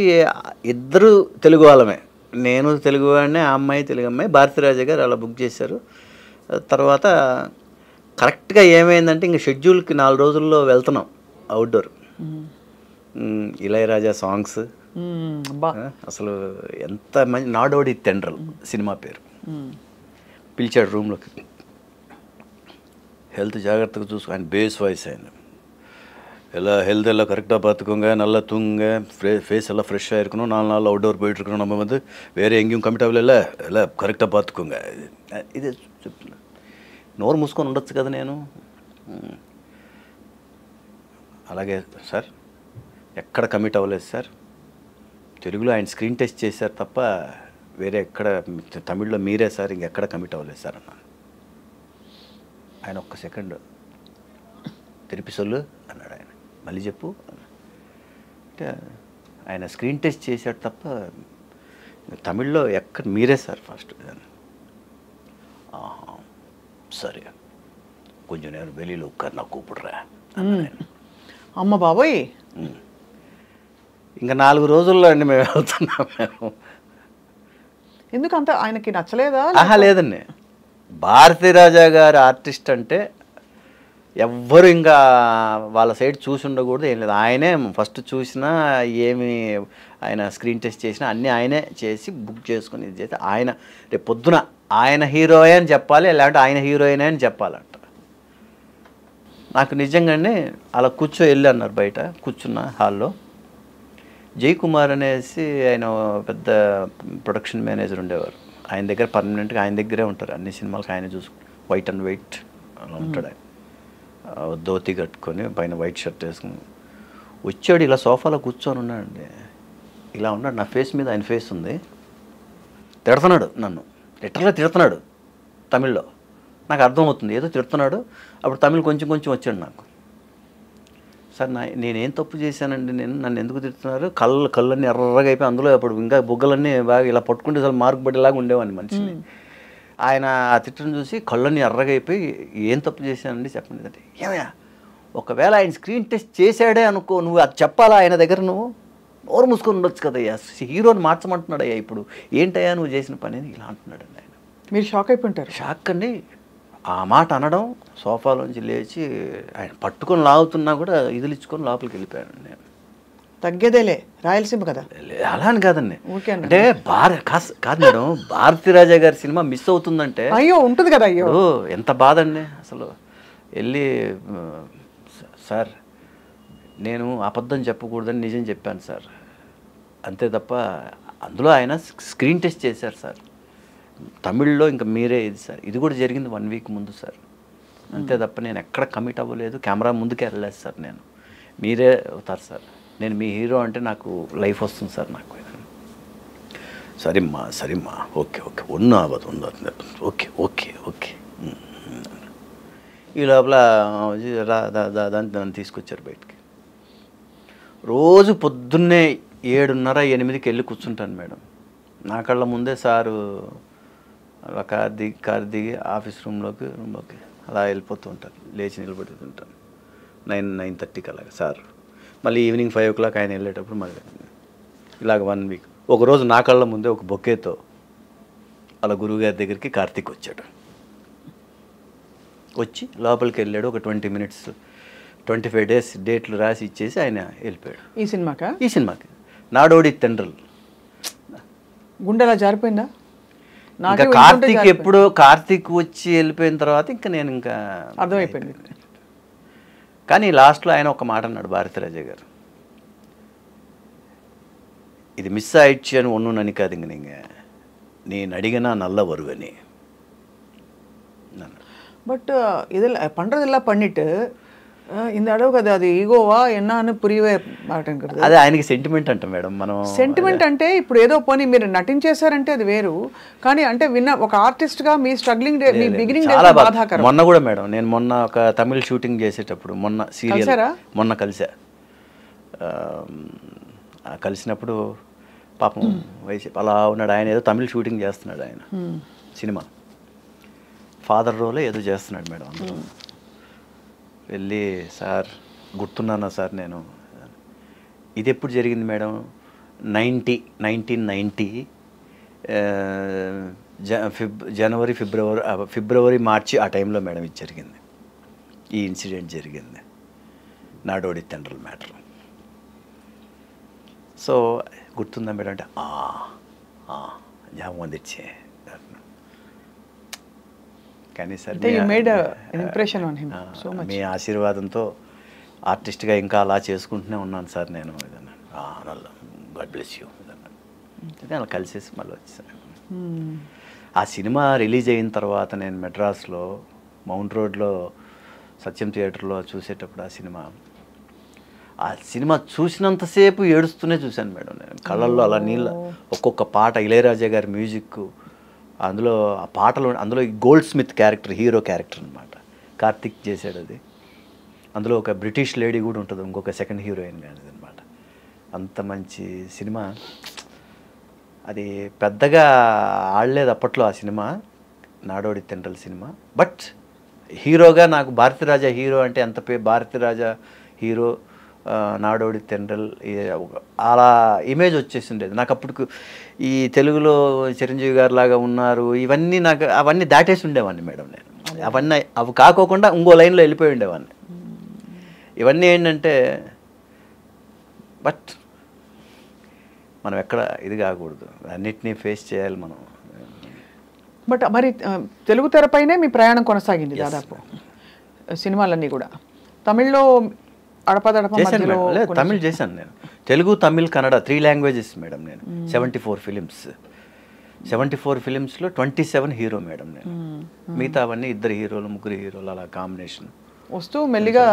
ఇద్దరు తెలుగు వాళ్ళమే, నేను తెలుగు వాడినే, ఆ అమ్మాయి తెలుగు అమ్మాయి. భారతీరాజా గారు అలా బుక్ చేశారు. తర్వాత కరెక్ట్గా ఏమైందంటే ఇంక షెడ్యూల్కి 4 రోజుల్లో వెళ్తున్నాం అవుట్డోర్. ఇళయరాజా సాంగ్స్ అసలు ఎంత మంచి, నాడోడి తెండ్రల్ సినిమా పేరు. పిలిచాడు రూమ్లోకి, హెల్త్ జాగ్రత్తగా చూసుకో, ఆయన బేస్ వాయిస్, ఆయన ఎలా ஹெல்த் எல்லாம் கரெக்டாக பார்த்துக்கோங்க, நல்லா தூங்குங்க, ஃபேஸ் எல்லாம் ஃப்ரெஷ்ஷாக இருக்கணும், 4 நாள் அவுட்டோர் போயிட்டுருக்கணும், நம்ம வந்து வேறு எங்கேயும் கமிட் అవ్వలేలా, ఎలా కరెక్ట్గా பார்த்துக்கோங்க. ఇది చెప్తున్నా, నోరు మూసుకొని ఉండొచ్చు కదా నేను. అలాగే సార్, ఎక్కడ కమిట్ అవ్వలేదు సార్, తెలుగులో ఆయన స్క్రీన్ టెస్ట్ చేశారు తప్ప వేరే ఎక్కడ, తమిళ్లో మీరే సార్, ఇంకెక్కడ కమిట్ అవ్వలేదు సార్ అన్నాను. ఆయన ఒక్క సెకండ్ తిరిపి సొల్లు అన్నాడు. ఆయన మళ్ళీ చెప్పు అంటే, ఆయన స్క్రీన్ టెస్ట్ చేశాడు తప్ప తమిళ్లో ఎక్కడ మీరే సార్ ఫస్ట్. సరే కొంచెం నేను வெளியில் உட்கார், நான் கூப்பிடுறேன். అమ్మ బాబోయ్, ఇంకా 4 రోజుల్లో అండి మేము వెళ్తున్నాం. మేము ఎందుకు అంత ఆయనకి నచ్చలేదా? లేదండి, భారతీరాజా గారి ఆర్టిస్ట్ అంటే ఎవ్వరు ఇంకా వాళ్ళ సైడ్ చూసి ఉండకూడదు, ఏం లేదు. ఆయనే ఫస్ట్ చూసినా, ఏమి ఆయన స్క్రీన్ టెస్ట్ చేసినా అన్నీ ఆయనే చేసి బుక్ చేసుకుని ఇది చేసి, ఆయన రేపు పొద్దున ఆయన హీరోయే అని చెప్పాలి, లేదంటే ఆయన హీరోయినే అని చెప్పాలంట. నాకు నిజంగానే అలా వెళ్ళి అన్నారు, బయట కూర్చున్న హాల్లో. జయకుమార్ అనేసి ఆయన పెద్ద ప్రొడక్షన్ మేనేజర్ ఉండేవారు, ఆయన దగ్గర పర్మనెంట్గా ఆయన దగ్గరే ఉంటారు, అన్ని సినిమాలకు ఆయన వైట్ అండ్ వైట్ అలా ఉంటాడు. ఆయన ధోతి కట్టుకొని పైన వైట్ షర్ట్ వేసుకుని వచ్చాడు, ఇలా సోఫాలో కూర్చొని ఉన్నాడండి. ఇలా ఉన్నాడు, నా ఫేస్ మీద ఆయన ఫేస్ ఉంది. తిడుతున్నాడు నన్ను, లిటరల్గా తిడుతున్నాడు తమిళ్లో. నాకు అర్థమవుతుంది ఏదో తిడుతున్నాడు. అప్పుడు తమిళ్ కొంచెం కొంచెం వచ్చాడు నాకు. సార్ నేనేం తప్పు చేశానండి, నన్ను ఎందుకు తిడుతున్నారు? కళ్ళన్నీ ఎర్రగా అయిపోయి అందులో అప్పుడు ఇంకా బుగ్గలన్నీ బాగా ఇలా పట్టుకుంటే అసలు మార్కు పడేలాగా ఉండేవాడిని మనిషిని. ఆయన ఆ తిట్టను చూసి కళ్ళన్నీ ఎర్రగా అయిపోయి ఏం తప్పు చేశానండి చెప్పండి అంటే, ఏమయ్యా ఒకవేళ ఆయన స్క్రీన్ టెస్ట్ చేశాడే అనుకో, నువ్వు అది చెప్పాలా ఆయన దగ్గర? నువ్వు నోరు మూసుకొని ఉండొచ్చు కదయ్యా, హీరోని మార్చమంటున్నాడయ్యా ఇప్పుడు, ఏంటయ్యా నువ్వు చేసిన పని అని ఇలా అంటున్నాడండి ఆయన. మీరు షాక్ అయిపోయింటారు. షాక్ అండి. ఆ మాట అనడం, సోఫాలోంచి లేచి ఆయన పట్టుకొని లాగుతున్నా కూడా ఇదిలిచ్చుకొని లోపలికి వెళ్ళిపోయాను నేను. తగ్గేదేలే, రాయలసీమ కదా. అలా అని కాదండి, ఓకే అంటే కాదు మేడం, భారతీరాజా గారి సినిమా మిస్ అవుతుందంటే అయ్యో ఉంటుంది కదా. అయ్యో ఎంత బాధ అండి అసలు. వెళ్ళి సార్ నేను అబద్ధం చెప్పకూడదని నిజం చెప్పాను సార్, అంతే తప్ప అందులో ఆయన స్క్రీన్ టెస్ట్ చేశారు సార్, తమిళ్లో ఇంకా మీరే ఇది సార్, ఇది కూడా జరిగింది 1 వీక్ ముందు సార్, అంతే తప్ప నేను ఎక్కడ కమిట్ అవ్వలేదు, కెమెరా ముందుకే వెళ్ళలేదు సార్, నేను మీరే అవుతారు సార్, నేను మీ హీరో అంటే నాకు లైఫ్ వస్తుంది సార్ నాకు. సరేమ్మా ఓకే ఒన్ను అవ్వదు ఓకే ఓకే ఓకే. ఈ లోపల దాన్ని తీసుకొచ్చారు బయటికి. రోజు పొద్దున్నే 7:30-8కి వెళ్ళి కూర్చుంటాను మేడం. నా కళ్ళ ముందే సారు అలా కారు దిగి ఆఫీస్ రూమ్లోకి అలా వెళ్ళిపోతూ ఉంటారు, లేచి నిలబడుతుంటాను 9:30కి అలాగా సార్. మళ్ళీ ఈవినింగ్ 5 o'clock ఆయన వెళ్ళేటప్పుడు మళ్ళీ ఇలాగ 1 వీక్. ఒకరోజు నా కళ్ళ ముందే ఒక బొకేతో అలా గురువుగారి దగ్గరికి కార్తీక్ వచ్చాడు. వచ్చి లోపలికి వెళ్ళాడు. ఒక 20 minutes 25 days డేట్లు రాసి ఇచ్చేసి ఆయన వెళ్ళిపోయాడు. ఈ సినిమాకి నాడోడి తెండ్రల్. గుండెలా జారిపోయిందా? ఇంకా కార్తీక్ వచ్చి వెళ్ళిపోయిన తర్వాత ఇంకా నేను ఇంకా అర్థమైపోయింది. కానీ లాస్ట్లో ఆయన ఒక మాట అన్నాడు భారతీరాజా గారు, ఇది మిస్ ఆయిడ్చి అని ఒన్ను ననికాదుங்க நீங்க, నేను అడిగినా నల్ల வருவனே. பட் இதில் பண்ணுறதெல்லாம் பண்ணிட்டு இந்த அளவுக்கு அது ஈగోవా ఎన్నాను పురియవే మాటంకరు. అదే ఆయనకి సెంటిమెంట్ అంట మేడం. మనం సెంటిమెంట్ అంటే ఇప్పుడు ఏదో పోనీ మీరు నటించేశారంటే అది వేరు, కానీ అంటే ఒక ఆర్టిస్ట్గా మీ స్ట్రగ్లింగ్ మీ బిగినింగ్ డేస్ బాధాకరం. మొన్న కూడా మేడం, నేను మొన్న ఒక తమిళ షూటింగ్ చేసేటప్పుడు మొన్న కలిసినప్పుడు పాపం వయసు అలా ఉన్నాడు ఆయన. ఏదో తమిళ షూటింగ్ చేస్తున్నాడు ఆయన, సినిమా ఫాదర్ రోలే ఏదో చేస్తున్నాడు మేడం. అందులో వెళ్ళి సార్ గుర్తున్నానా సార్ నేను, ఇది ఎప్పుడు జరిగింది మేడం? 1990 జనవరి ఫిబ్రవరి మార్చి ఆ టైంలో మేడం ఇది జరిగింది, ఈ ఇన్సిడెంట్ జరిగింది, నాడోడి తెండ్రల్ మ్యాటర్. సో గుర్తుందా మేడం అంటే జ్ఞాపకం తెచ్చే. కానీ సార్ మీ ఆశీర్వాదంతో ఆర్టిస్ట్గా ఇంకా అలా చేసుకుంటూనే ఉన్నాను సార్ నేను. గాడ్ బ్లెస్ యూ అలా కలిసేసి మళ్ళీ వచ్చేసాను. ఆ సినిమా రిలీజ్ అయిన తర్వాత నేను మెడ్రాస్లో మౌంట్ రోడ్లో సత్యం థియేటర్లో చూసేటప్పుడు ఆ సినిమా చూసినంతసేపు ఏడుస్తూనే చూశాను మేడం నేను. కళ్ళల్లో అలా నీళ్ళ. ఒక్కొక్క పాట ఇళయరాజా గారి మ్యూజిక్, అందులో ఆ పాటలు, అందులో gold Smith character hero character అనమాట, కార్తిక్ చేశాడు అది. అందులో ఒక బ్రిటిష్ లేడీ కూడా ఉంటుంది, ఇంకొక సెకండ్ హీరోయిన్ కానీ అనమాట. అంత మంచి సినిమా అది. పెద్దగా ఆడలేదు అప్పట్లో ఆ సినిమా, నాడోడి తెండ్రల్ సినిమా. బట్ హీరోగా నాకు భారతీరాజా హీరో అంటే ఎంత భారతీరాజా హీరో, నాడోడి తెండ్రల్ అలా ఇమేజ్ వచ్చేసిండేది నాకు. అప్పుడు ఈ తెలుగులో చిరంజీవి గారు లాగా ఉన్నారు, ఇవన్నీ నాకు అవన్నీ దాటేసి ఉండేవాడిని మేడం నేను. అవి కాకోకుండా ఇంకో లైన్లో వెళ్ళిపోయి ఉండేవాడిని. ఇవన్నీ ఏంటంటే బట్ మనం ఎక్కడ ఇది కాకూడదు, అన్నిటినీ ఫేస్ చేయాలి మనం. బట్ మరి తెలుగు తెరపైనే మీ ప్రయాణం కొనసాగింది దాదాపు సినిమాలన్నీ కూడా. తమిళ్లో తమిళ్ చేశాను నేను, తెలుగు తమిళ్ కన్నడ 3 languages మేడం నేను. 74 ఫిలిమ్స్లో 27 హీరో మేడం నేను. మిగతా అవన్నీ 2 హీరోలు 3 హీరోలు అలా కాంబినేషన్ వస్తూ మెల్లిగా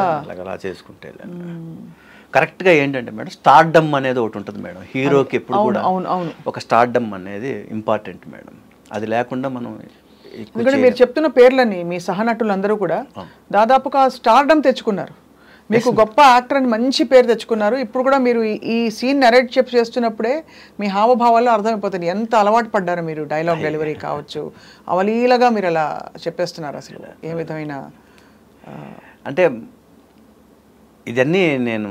అలా చేసుకుంటే కరెక్ట్గా ఏంటంటే మేడం, స్టార్డమ్ అనేది ఒకటి ఉంటుంది మేడం హీరోకి. ఎప్పుడు కూడా ఒక స్టార్డమ్ అనేది ఇంపార్టెంట్ మేడం. అది లేకుండా మనం ఎందుకంటే మీరు చెప్తున్న పేర్లని మీ సహనటులందరూ కూడా దాదాపుగా స్టార్డమ్ తెచ్చుకున్నారు, మీకు గొప్ప యాక్టర్ అని మంచి పేరు తెచ్చుకున్నారు. ఇప్పుడు కూడా మీరు ఈ సీన్ నరేట్ చేస్తున్నప్పుడే మీ హావభావాల్లో అర్థమైపోతుంది ఎంత అలవాటు పడ్డారు మీరు. డైలాగ్ డెలివరీ కావచ్చు, అవలీలగా మీరు అలా చెప్పేస్తున్నారు. అసలు ఏ విధమైన అంటే ఇదన్నీ నేను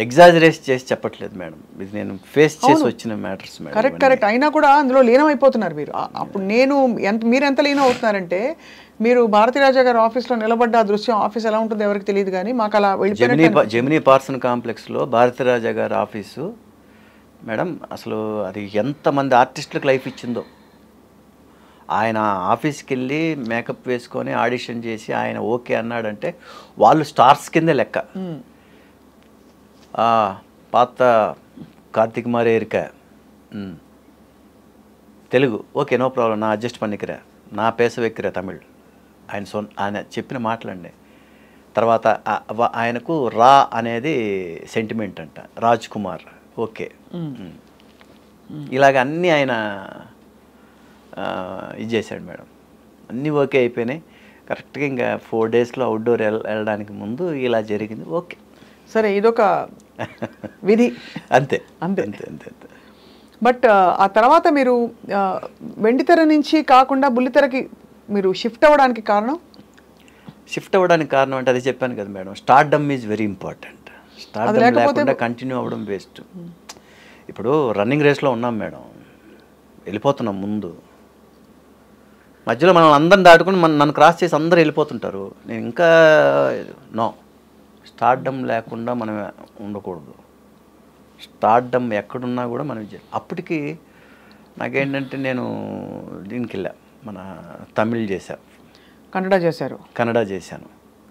ఎగ్జాజరేట్ చేసి చెప్పట్లేదు మేడం, ఇది నేను ఫేస్ చేసి వచ్చిన మ్యాటర్స్ మేడం. కరెక్ట్ అయినా కూడా అందులో లీనమైపోతున్నారు మీరు. అప్పుడు మీరు ఎంత లీనం అవుతున్నారంటే, మీరు భారతీరాజా గారి ఆఫీస్లో నిలబడ్డ ఆ దృశ్యం, ఆఫీస్ ఎలా ఉంటుందో ఎవరికి తెలియదు కానీ మాకు అలా జెమినీ పార్సన్ కాంప్లెక్స్లో భారతీరాజా గారి ఆఫీసు మేడం, అసలు అది ఎంతమంది ఆర్టిస్టులకు లైఫ్ ఇచ్చిందో. ఆయన ఆఫీస్కి వెళ్ళి మేకప్ వేసుకొని ఆడిషన్ చేసి ఆయన ఓకే అన్నాడంటే వాళ్ళు స్టార్స్ కిందే లెక్క. పాత కార్తిక్ మారే ఇరుక తెలుగు ఓకే నో ప్రాబ్లం, నా అడ్జస్ట్ పన్నికిరా, నా పేస వెక్కిరా తమిళ్. ఆయన చెప్పిన మాటలండి. తర్వాత ఆయనకు రా అనేది సెంటిమెంట్ అంట, రాజ్ కుమార్ ఓకే. ఇలాగ అన్నీ ఆయన ఇది చేశాడు మేడం, అన్నీ ఓకే అయిపోయినాయి. కరెక్ట్గా ఇంకా 4 డేస్లో అవుట్డోర్ వెళ్ళడానికి ముందు ఇలా జరిగింది. ఓకే సరే, ఇదొక విధి అంతే అంతే అంతే అంతే అంతే. బట్ ఆ తర్వాత మీరు వెండితెర నుంచి కాకుండా బుల్లితెరకి మీరు షిఫ్ట్ అవ్వడానికి కారణం? షిఫ్ట్ అవ్వడానికి కారణం అంటే అది చెప్పాను కదా madam, stardom is very important. Stardom లేకుండా కంటిన్యూ అవ్వడం వేస్ట్. ఇప్పుడు రన్నింగ్ రేస్లో ఉన్నాం మేడం, వెళ్ళిపోతున్నాం ముందు, మధ్యలో మనం అందరిని దాటుకుని నన్ను క్రాస్ చేసి అందరూ వెళ్ళిపోతుంటారు. నేను ఇంకా నో, స్టార్డమ్ లేకుండా మనం ఉండకూడదు. స్టార్డమ్ ఎక్కడున్నా కూడా మనం అప్పటికి నాకేంటంటే నేను దీనికి వెళ్ళా, మన తమిళ్ చేశా, కన్నడ చేశాను.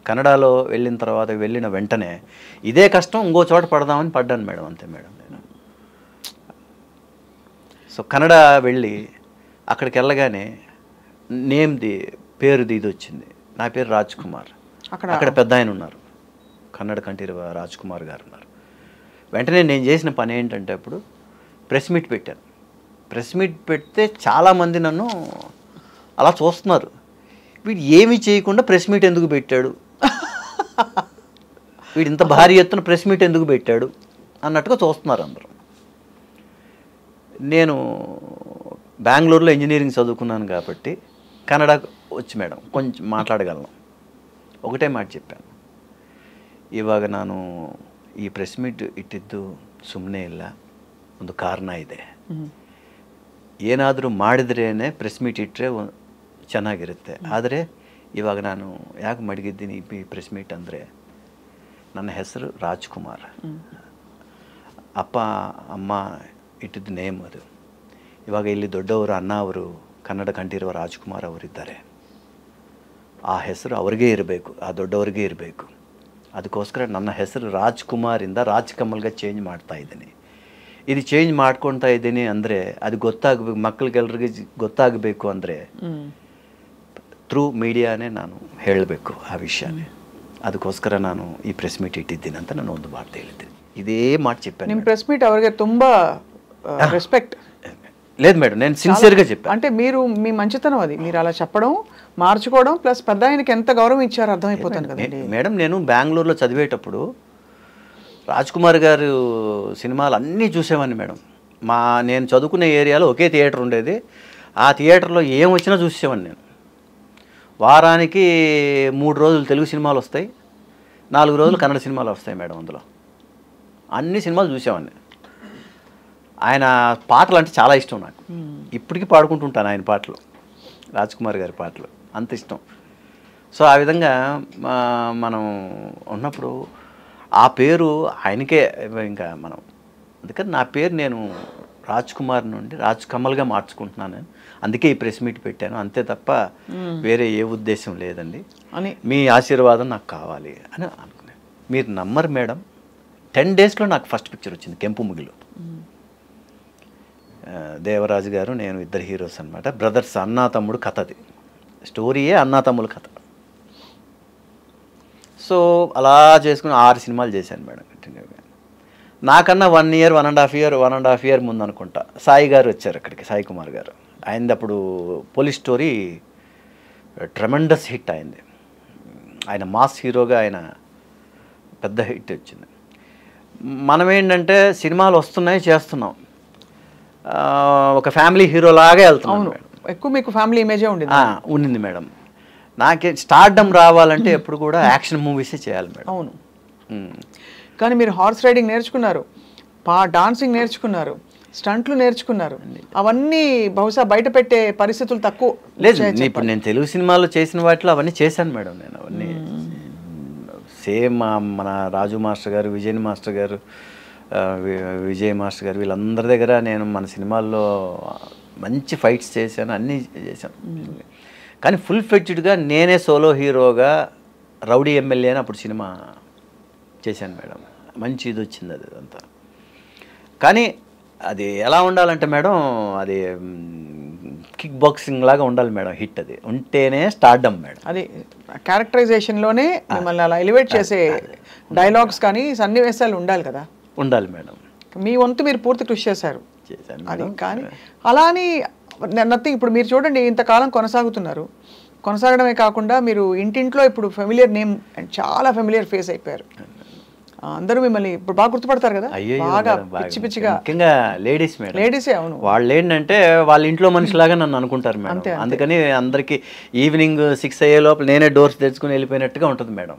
కన్నడలో వెళ్ళిన తర్వాత వెళ్ళిన వెంటనే ఇదే కష్టం ఇంకో చోట పడదామని పడ్డాను మేడం, అంతే మేడం. నేను సో కన్నడ వెళ్ళి అక్కడికి వెళ్ళగానే పేరుది ఇది వచ్చింది, నా పేరు రాజ్ కుమార్. అక్కడ పెద్ద ఆయన ఉన్నారు, కన్నడ కంఠీరవ రాజ్ కుమార్ గారు ఉన్నారు. వెంటనే నేను చేసిన పని ఏంటంటే అప్పుడు ప్రెస్ మీట్ పెట్టాను. ప్రెస్ మీట్ పెడితే చాలామంది నన్ను అలా చూస్తున్నారు, వీడు ఏమీ చేయకుండా ప్రెస్ మీట్ ఎందుకు పెట్టాడు, వీడు ఇంత భారీ ఎత్తున ప్రెస్ మీట్ ఎందుకు పెట్టాడు అన్నట్టుగా చూస్తున్నారు అందరూ. నేను బెంగళూరులో ఇంజనీరింగ్ చదువుకున్నాను కాబట్టి కన్నడ వచ్చి మేడం కొంచెం మాట్లాడగలను. ఒకటే మాట చెప్పాను, ಇವಾಗ ನಾನು ಈ ಪ್ರೆಸ್ ಮೀಟ್ ಇಟ್ಟಿದ್ದು ಸುಮ್ಮನೆ ಇಲ್ಲ, ಒಂದು ಕಾರಣ ಇದೆ. ಏನಾದರೂ ಮಾಡಿದ್ರೇ ಪ್ರೆಸ್ ಮೀಟ್ ಇಟ್ಟರೆ ಚೆನ್ನಾಗಿರುತ್ತೆ. ಆದರೆ ಇವಾಗ ನಾನು ಯಾಕೆ ಮಡಗಿದ್ದೀನಿ ಈ ಪ್ರೆಸ್ ಮೀಟ್ ಅಂದರೆ, ನನ್ನ ಹೆಸರು ರಾಜ್ ಕುಮಾರ್, ಅಪ್ಪ ಅಮ್ಮ ಇಟ್ಟಿದ್ದು ನೇಮ್ ಅದು. ಇವಾಗ ಇಲ್ಲಿ ದೊಡ್ಡವರು ಅಣ್ಣ ಅವರು ಕನ್ನಡ ಕಂಠೀರವ ರಾಜ್ ಕುಮಾರ್ ಅವರಿದ್ದಾರೆ, ಆ ಹೆಸರು ಅವ್ರಿಗೆ ಇರಬೇಕು, ಆ ದೊಡ್ಡವ್ರಿಗೆ ಇರಬೇಕು. ಅದಕ್ಕೋಸ್ಕರ ನನ್ನ ಹೆಸರು ರಾಜ್ ಕುಮಾರಿಂದ ರಾಜ್ ಕಮಲ್ಗೆ ಚೇಂಜ್ ಮಾಡ್ತಾ ಇದ್ದೀನಿ. ಇದು ಚೇಂಜ್ ಮಾಡ್ಕೊಳ್ತಾ ಇದ್ದೀನಿ ಅಂದರೆ ಅದು ಗೊತ್ತಾಗಬೇಕು, ಮಕ್ಕಳಿಗೆಲ್ಲರಿಗೆ ಗೊತ್ತಾಗಬೇಕು ಅಂದರೆ ಥ್ರೂ ಮೀಡಿಯಾನೇ ನಾನು ಹೇಳಬೇಕು ಆ ವಿಷಯನೇ. ಅದಕ್ಕೋಸ್ಕರ ನಾನು ಈ ಪ್ರೆಸ್ ಮೀಟ್ ಇಟ್ಟಿದ್ದೀನಿ ಅಂತ ನಾನು ಒಂದು ಮಾತು ಹೇಳಿದ್ದೀನಿ. ಇದೇ ಮಾತು చెప్పాను. ನಿಮ್ಮ ಪ್ರೆಸ್ ಮೀಟ್ ಅವರಿಗೆ ತುಂಬ రెస్పెక్ట్ లేదు మేడం, నేను సిన్సియర్గా చెప్పాను. అంటే మీరు మీ మంచితనం అది, మీరు అలా చెప్పడం మార్చుకోవడం, ప్లస్ పెద్ద ఆయనకి ఎంత గౌరవం ఇచ్చారో అర్థమైపోతాను కదండి మేడం. నేను బెంగళూరులో చదివేటప్పుడు రాజ్ కుమార్ గారు సినిమాలు అన్నీ చూసేవాడిని మేడం. నేను చదువుకునే ఏరియాలో ఒకే థియేటర్ ఉండేది, ఆ థియేటర్లో ఏం వచ్చినా చూసేవాడిని నేను. వారానికి 3 రోజులు తెలుగు సినిమాలు వస్తాయి, 4 రోజులు కన్నడ సినిమాలు వస్తాయి మేడం. అందులో అన్ని సినిమాలు చూసేవాడిని. ఆయన పాటలు అంటే చాలా ఇష్టం నాకు, ఇప్పటికీ పాడుకుంటుంటాను ఆయన పాటలు, రాజ్ కుమార్ గారి పాటలు అంత ఇష్టం. సో ఆ విధంగా మనం ఉన్నప్పుడు ఆ పేరు ఆయనకే ఇంకా మనం, అందుకని నా పేరు నేను రాజ్ కుమార్ నుండి రాజ్ కమల్గా మార్చుకుంటున్నాను. అందుకే ఈ ప్రెస్ మీట్ పెట్టాను, అంతే తప్ప వేరే ఏ ఉద్దేశం లేదండి అని. మీ ఆశీర్వాదం నాకు కావాలి అని అనుకున్నాను. మీరు నమ్మరు మేడం, 10 డేస్లో నాకు ఫస్ట్ పిక్చర్ వచ్చింది, కెంపు ముగిలు. దేవరాజు గారు నేను ఇద్దరు హీరోస్ అనమాట, బ్రదర్స్, అన్నా తమ్ముడు కథ. అది స్టోరీయే అన్నా తమ్ముడు కథ. సో అలా చేసుకుని 6 సినిమాలు చేశాను మేడం కంటిన్యూగా. నాకన్నా 1 ఇయర్ 1.5 ఇయర్ ముందు అనుకుంటా సాయి గారు వచ్చారు అక్కడికి, సాయి కుమార్ గారు. ఆయనది అప్పుడు పోలీస్ స్టోరీ ట్రెమెండస్ హిట్ అయింది. ఆయన మాస్ హీరోగా ఆయన పెద్ద హిట్ వచ్చింది. మనం ఏంటంటే సినిమాలు వస్తున్నాయి, చేస్తున్నాం, ఒక ఫ్యామిలీ హీరోలాగా వెళ్తున్నాం. ఎక్కువ మీకు ఫ్యామిలీ ఇమేజే ఉండింది మేడం. నాకే స్టార్డమ్ రావాలంటే ఎప్పుడు కూడా యాక్షన్ మూవీసే చేయాలి మేడం. అవును. కానీ మీరు హార్స్ రైడింగ్ నేర్చుకున్నారు, డాన్సింగ్ నేర్చుకున్నారు, స్టంట్లు నేర్చుకున్నారు. అవన్నీ బహుశా బయట పెట్టే పరిస్థితులు తక్కువ. లేదు, ఇప్పుడు నేను తెలుగు సినిమాలో చేసిన వాటిలో అవన్నీ చేశాను మేడం. నేను అవన్నీ సేమ్ మన రాజు మాస్టర్ గారు, విజయ్ మాస్టర్ గారు, విజయ్ మాస్టర్ గారు, వీళ్ళందరి దగ్గర నేను మన సినిమాల్లో మంచి ఫైట్స్ చేశాను, అన్నీ చేశాను. కానీ ఫుల్ ఫ్లెడ్జ్డ్గా నేనే సోలో హీరోగా రౌడీ ఎమ్మెల్యే అని అప్పుడు సినిమా చేశాను మేడం. మంచి ఇది వచ్చింది అది అంతా. కానీ అది ఎలా ఉండాలంటే మేడం, అది కిక్ బాక్సింగ్ లాగా ఉండాలి మేడం. హిట్ అది ఉంటేనే స్టార్డమ్ మేడం. అది క్యారెక్టరైజేషన్లోనే మిమ్మల్ని అలా ఎలివేట్ చేసే డైలాగ్స్ కానీ సన్నివేశాలు ఉండాలి కదా. ఉండాలి మేడం. మీ వంతు మీరు పూర్తి కృషి చేశారు. అది కానీ అలా అని నథింగ్. ఇప్పుడు మీరు చూడండి, ఇంతకాలం కొనసాగుతున్నారు. కొనసాగడమే కాకుండా మీరు ఇంటింట్లో ఇప్పుడు ఫెమిలియర్ నేమ్, చాలా ఫెమిలియర్ ఫేస్ అయిపోయారు. అందరూ మిమ్మల్ని ఇప్పుడు బాగా గుర్తుపడతారు కదా. బాగా పిచ్చి పిచ్చిగా, ముఖ్యంగా లేడీస్ మేడం. లేడీసే. అవును. వాళ్ళు ఏంటంటే వాళ్ళ ఇంట్లో మనిషిలాగా నన్ను అనుకుంటారు మేడం. అందుకని అందరికి ఈవినింగ్ 6 అయ్యే లోపల నేనే డోర్స్ తెచ్చుకుని వెళ్ళిపోయినట్టుగా ఉంటుంది మేడం.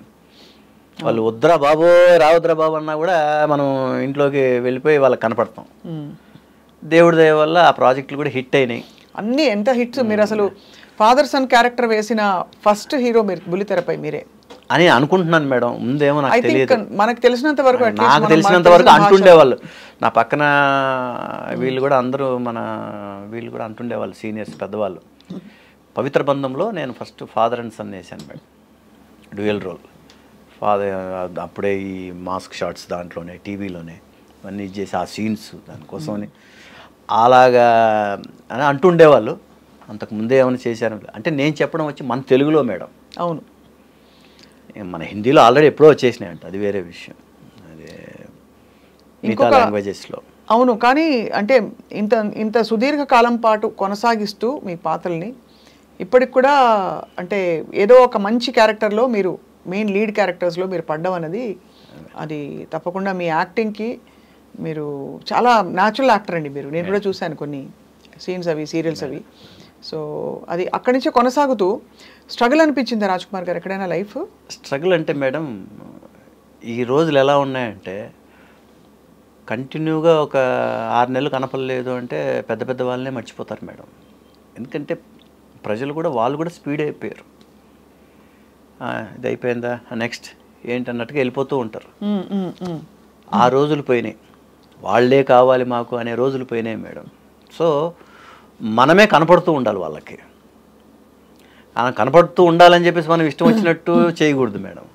వాళ్ళు వద్దురా బాబు, రావద్దురా బాబు అన్నా కూడా మనం ఇంట్లోకి వెళ్ళిపోయి వాళ్ళకి కనపడతాం. దేవుడి దయ వల్ల ఆ ప్రాజెక్టులు కూడా హిట్ అయినాయి. అన్నీ ఎంత హిట్స్. మీరు అసలు ఫాదర్ సన్ క్యారెక్టర్ వేసిన ఫస్ట్ హీరో మీరు బుల్లితెరపై మీరే అని అనుకుంటున్నాను మేడం. ముందేమో నాకు తెలియదు. మనకు తెలిసినంత వరకు, నాకు తెలిసినంత వరకు అంటుండేవాళ్ళు నా పక్కన. వీళ్ళు కూడా అందరూ వీళ్ళు కూడా అంటుండేవాళ్ళు, సీనియర్స్, పెద్దవాళ్ళు. పవిత్ర బంధంలో నేను ఫస్ట్ ఫాదర్ అండ్ సన్ వేసాను మేడం, డ్యూయల్ రోల్. ఫాదర్ అప్పుడే ఈ మాస్క్ షాట్స్ దాంట్లోనే, టీవీలోనే అన్నీ చేసి ఆ సీన్స్ దానికోసమని అలాగా అని అంటుండేవాళ్ళు. అంతకు ముందే ఏమైనా చేశాను అంటే నేను చెప్పడం వచ్చి మన తెలుగులో మేడం. అవును. మన హిందీలో ఆల్రెడీ ఎప్పుడో వచ్చేసినాయి అంట, అది వేరే విషయం. అదే మిగతా లాంగ్వేజెస్లో. అవును. కానీ అంటే ఇంత సుదీర్ఘ కాలం పాటు కొనసాగిస్తూ మీ పాత్రల్ని ఇప్పటికి కూడా అంటే ఏదో ఒక మంచి క్యారెక్టర్లో మీరు మెయిన్ లీడ్ క్యారెక్టర్స్లో మీరు పడ్డం అనేది, అది తప్పకుండా మీ యాక్టింగ్కి మీరు చాలా న్యాచురల్ యాక్టర్ అండి మీరు. నేను కూడా చూశాను కొన్ని సీన్స్ అవి, సీరియల్స్ అవి. సో అది అక్కడి నుంచే కొనసాగుతూ స్ట్రగుల్ అనిపించింది రాజ్ కుమార్ గారు ఎక్కడైనా లైఫ్? స్ట్రగుల్ అంటే మేడం, ఈ రోజులు ఎలా ఉన్నాయంటే కంటిన్యూగా ఒక 6 నెలలు కనపడలేదు అంటే పెద్ద పెద్ద వాళ్ళనే మర్చిపోతారు మేడం. ఎందుకంటే ప్రజలు కూడా, వాళ్ళు కూడా స్పీడ్ అయిపోయారు. ఇది అయిపోయిందా, నెక్స్ట్ ఏంటన్నట్టుగా వెళ్ళిపోతూ ఉంటారు. ఆ రోజులు పోయినాయి. వాళ్ళే కావాలి మాకు అనే రోజులు పోయినాయి మేడం. సో మనమే కనపడుతూ ఉండాలి వాళ్ళకి. కనపడుతూ ఉండాలని చెప్పేసి మనం ఇష్టం వచ్చినట్టు చేయకూడదు మేడం.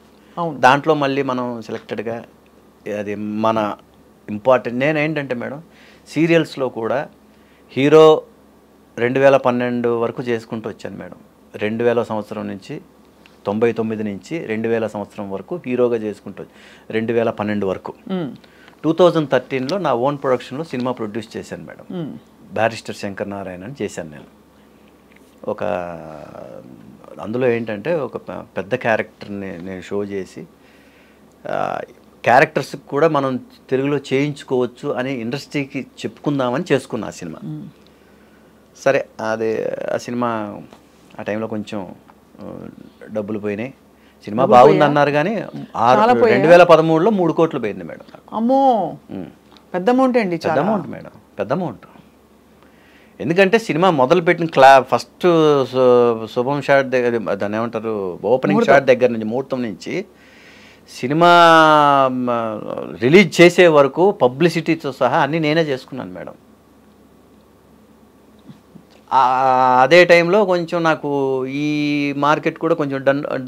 దాంట్లో మళ్ళీ మనం సెలెక్టెడ్గా, అది మన ఇంపార్టెంట్. నేనేంటంటే మేడం, సీరియల్స్లో కూడా హీరో 2012 వరకు చేసుకుంటూ వచ్చాను మేడం. 2000 సంవత్సరం నుంచి 99 నుంచి 2000 సంవత్సరం వరకు హీరోగా చేసుకుంటూ 2012 వరకు. 2013లో నా ఓన్ ప్రొడక్షన్లో సినిమా ప్రొడ్యూస్ చేశాను మేడం. బ్యారిస్టర్ శంకర్ నారాయణ అని చేశాను నేను. ఒక అందులో ఏంటంటే ఒక పెద్ద క్యారెక్టర్ని నేను షో చేసి, క్యారెక్టర్స్కి కూడా మనం తెలుగులో చేయించుకోవచ్చు అని ఇండస్ట్రీకి చెప్పుకుందామని చేసుకున్నా ఆ సినిమా. సరే, అది ఆ సినిమా ఆ టైంలో కొంచెం డబ్బులు పోయినాయి. సినిమా బాగుంది అన్నారు కానీ 2013లో 3 కోట్లు పోయింది మేడం. అమ్మో, పెద్ద అమౌంట్ అండి. పెద్ద అమౌంట్ మేడం, పెద్ద అమౌంట్. ఎందుకంటే సినిమా మొదలుపెట్టిన ఫస్ట్ శుభం షాట్ దగ్గర, దాన్ని ఏమంటారు, ఓపెనింగ్ షాట్ దగ్గర నుంచి, ముహూర్తం నుంచి సినిమా రిలీజ్ చేసే వరకు పబ్లిసిటీతో సహా అన్నీ నేనే చేసుకున్నాను మేడం. అదే టైంలో కొంచెం నాకు ఈ మార్కెట్ కూడా కొంచెం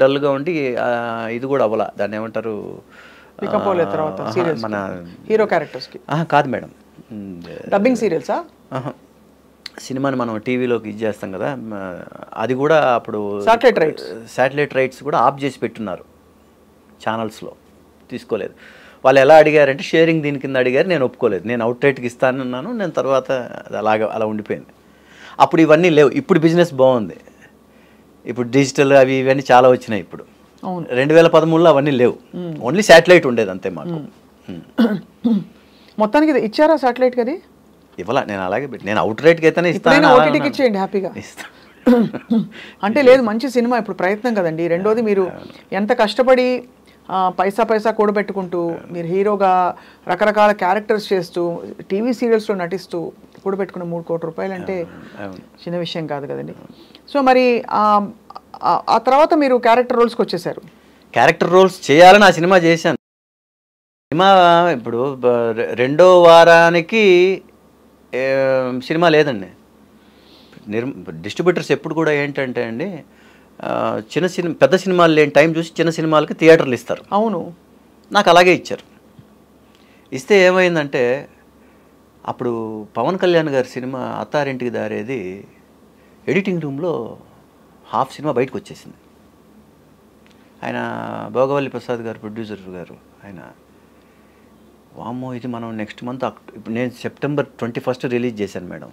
డల్గా ఉండి ఇది కూడా అవ్వాల, దాన్ని ఏమంటారు, మన హీరో క్యారెక్టర్స్కి కాదు మేడం, డబ్బింగ్ సీరియల్సా, సినిమాని మనం టీవీలోకి ఇది చేస్తాం కదా, అది కూడా అప్పుడు శాటిలైట్ రైట్స్ కూడా ఆఫ్ చేసి పెట్టున్నారు ఛానల్స్లో, తీసుకోలేదు. వాళ్ళు ఎలా అడిగారంటే షేరింగ్ దీని కింద అడిగారు, నేను ఒప్పుకోలేదు. నేను అవుట్ రైట్కి ఇస్తానన్నాను, నేను తర్వాత అది అలా ఉండిపోయింది. అప్పుడు ఇవన్నీ లేవు. ఇప్పుడు బిజినెస్ బాగుంది. ఇప్పుడు డిజిటల్ అవి ఇవన్నీ చాలా వచ్చినాయి ఇప్పుడు. అవును. 2013లో అవన్నీ లేవు, ఓన్లీ శాటిలైట్ ఉండేది అంతే మాకు. మొత్తానికి ఇది ఇచ్చారా శాటిలైట్ కది? ఇవ్వాల, నేను అలాగే నేను అవుట్ రైట్కి అయితేనే ఇస్తాను. ఓటీటీకి ఇచ్చేయండి హ్యాపీగా. అంటే లేదు, మంచి సినిమా, ఇప్పుడు ప్రయత్నం కదండి. రెండోది మీరు ఎంత కష్టపడి పైసా కూడబెట్టుకుంటూ మీరు హీరోగా రకరకాల క్యారెక్టర్స్ చేస్తూ టీవీ సీరియల్స్లో నటిస్తూ కూడబెట్టుకున్న 3 కోట్ల రూపాయలు అంటే చిన్న విషయం కాదు కదండి. సో మరి ఆ తర్వాత మీరు క్యారెక్టర్ రోల్స్కి వచ్చేసారు. క్యారెక్టర్ రోల్స్ చేయాలని ఆ సినిమా చేశాను. సినిమా ఇప్పుడు 2వ వారానికి సినిమా లేదండి. డిస్ట్రిబ్యూటర్స్ ఎప్పుడు కూడా ఏంటంటే అండి, పెద్ద సినిమాలు లేని టైం చూసి చిన్న సినిమాలకి థియేటర్లు ఇస్తారు. అవును, నాకు అలాగే ఇచ్చారు. ఇస్తే ఏమైందంటే అప్పుడు పవన్ కళ్యాణ్ గారి సినిమా అత్తారింటికి దారేది ఎడిటింగ్ రూమ్లో హాఫ్ సినిమా బయటకు వచ్చేసింది. ఆయన భోగవల్లి ప్రసాద్ గారు, ప్రొడ్యూసర్ గారు, ఆయన వామ్మో ఇది మనం నెక్స్ట్ మంత్ ఇప్పుడు నేను సెప్టెంబర్ 21 రిలీజ్ చేశాను మేడం.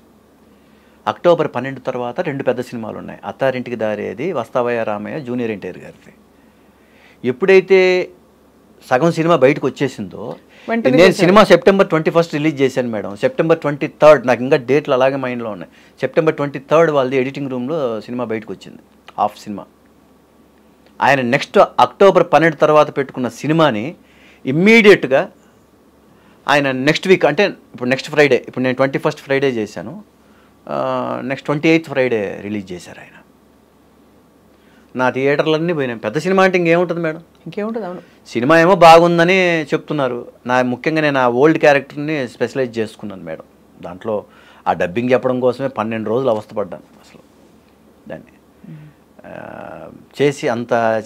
అక్టోబర్ 12 తర్వాత 2 పెద్ద సినిమాలు ఉన్నాయి, అత్తారింటికి దారేది, వస్తావయ్య రామయ్య, జూనియర్ ఎన్టీఆర్ గారిది. ఎప్పుడైతే సగం సినిమా బయటకు వచ్చేసిందో, నేను సినిమా సెప్టెంబర్ 21 రిలీజ్ చేశాను మేడం. సెప్టెంబర్ 23 నాకు ఇంకా డేట్లు అలాగే మైండ్లో ఉన్నాయి. సెప్టెంబర్ 23 వాళ్ళది ఎడిటింగ్ రూమ్లో సినిమా బయటకు వచ్చింది, హాఫ్ సినిమా. ఆయన నెక్స్ట్ అక్టోబర్ 12 తర్వాత పెట్టుకున్న సినిమాని ఇమ్మీడియట్గా ఆయన నెక్స్ట్ వీక్, అంటే ఇప్పుడు నెక్స్ట్ ఫ్రైడే, ఇప్పుడు నేను 21 ఫ్రైడే చేశాను, నెక్స్ట్ 28 ఫ్రైడే రిలీజ్ చేశారు ఆయన. నా థియేటర్లన్నీ పోయినాయి. పెద్ద సినిమా అంటే ఇంకేముంటుంది మేడం, ఇంకేముంటుంది. అవును, సినిమా ఏమో బాగుందని చెప్తున్నారు. ముఖ్యంగా నేను ఆ ఓల్డ్ క్యారెక్టర్ని స్పెషలైజ్ చేసుకున్నాను మేడం. దాంట్లో ఆ డబ్బింగ్ చెప్పడం కోసమే 12 రోజులు అవస్థపడ్డాను అసలు. దాన్ని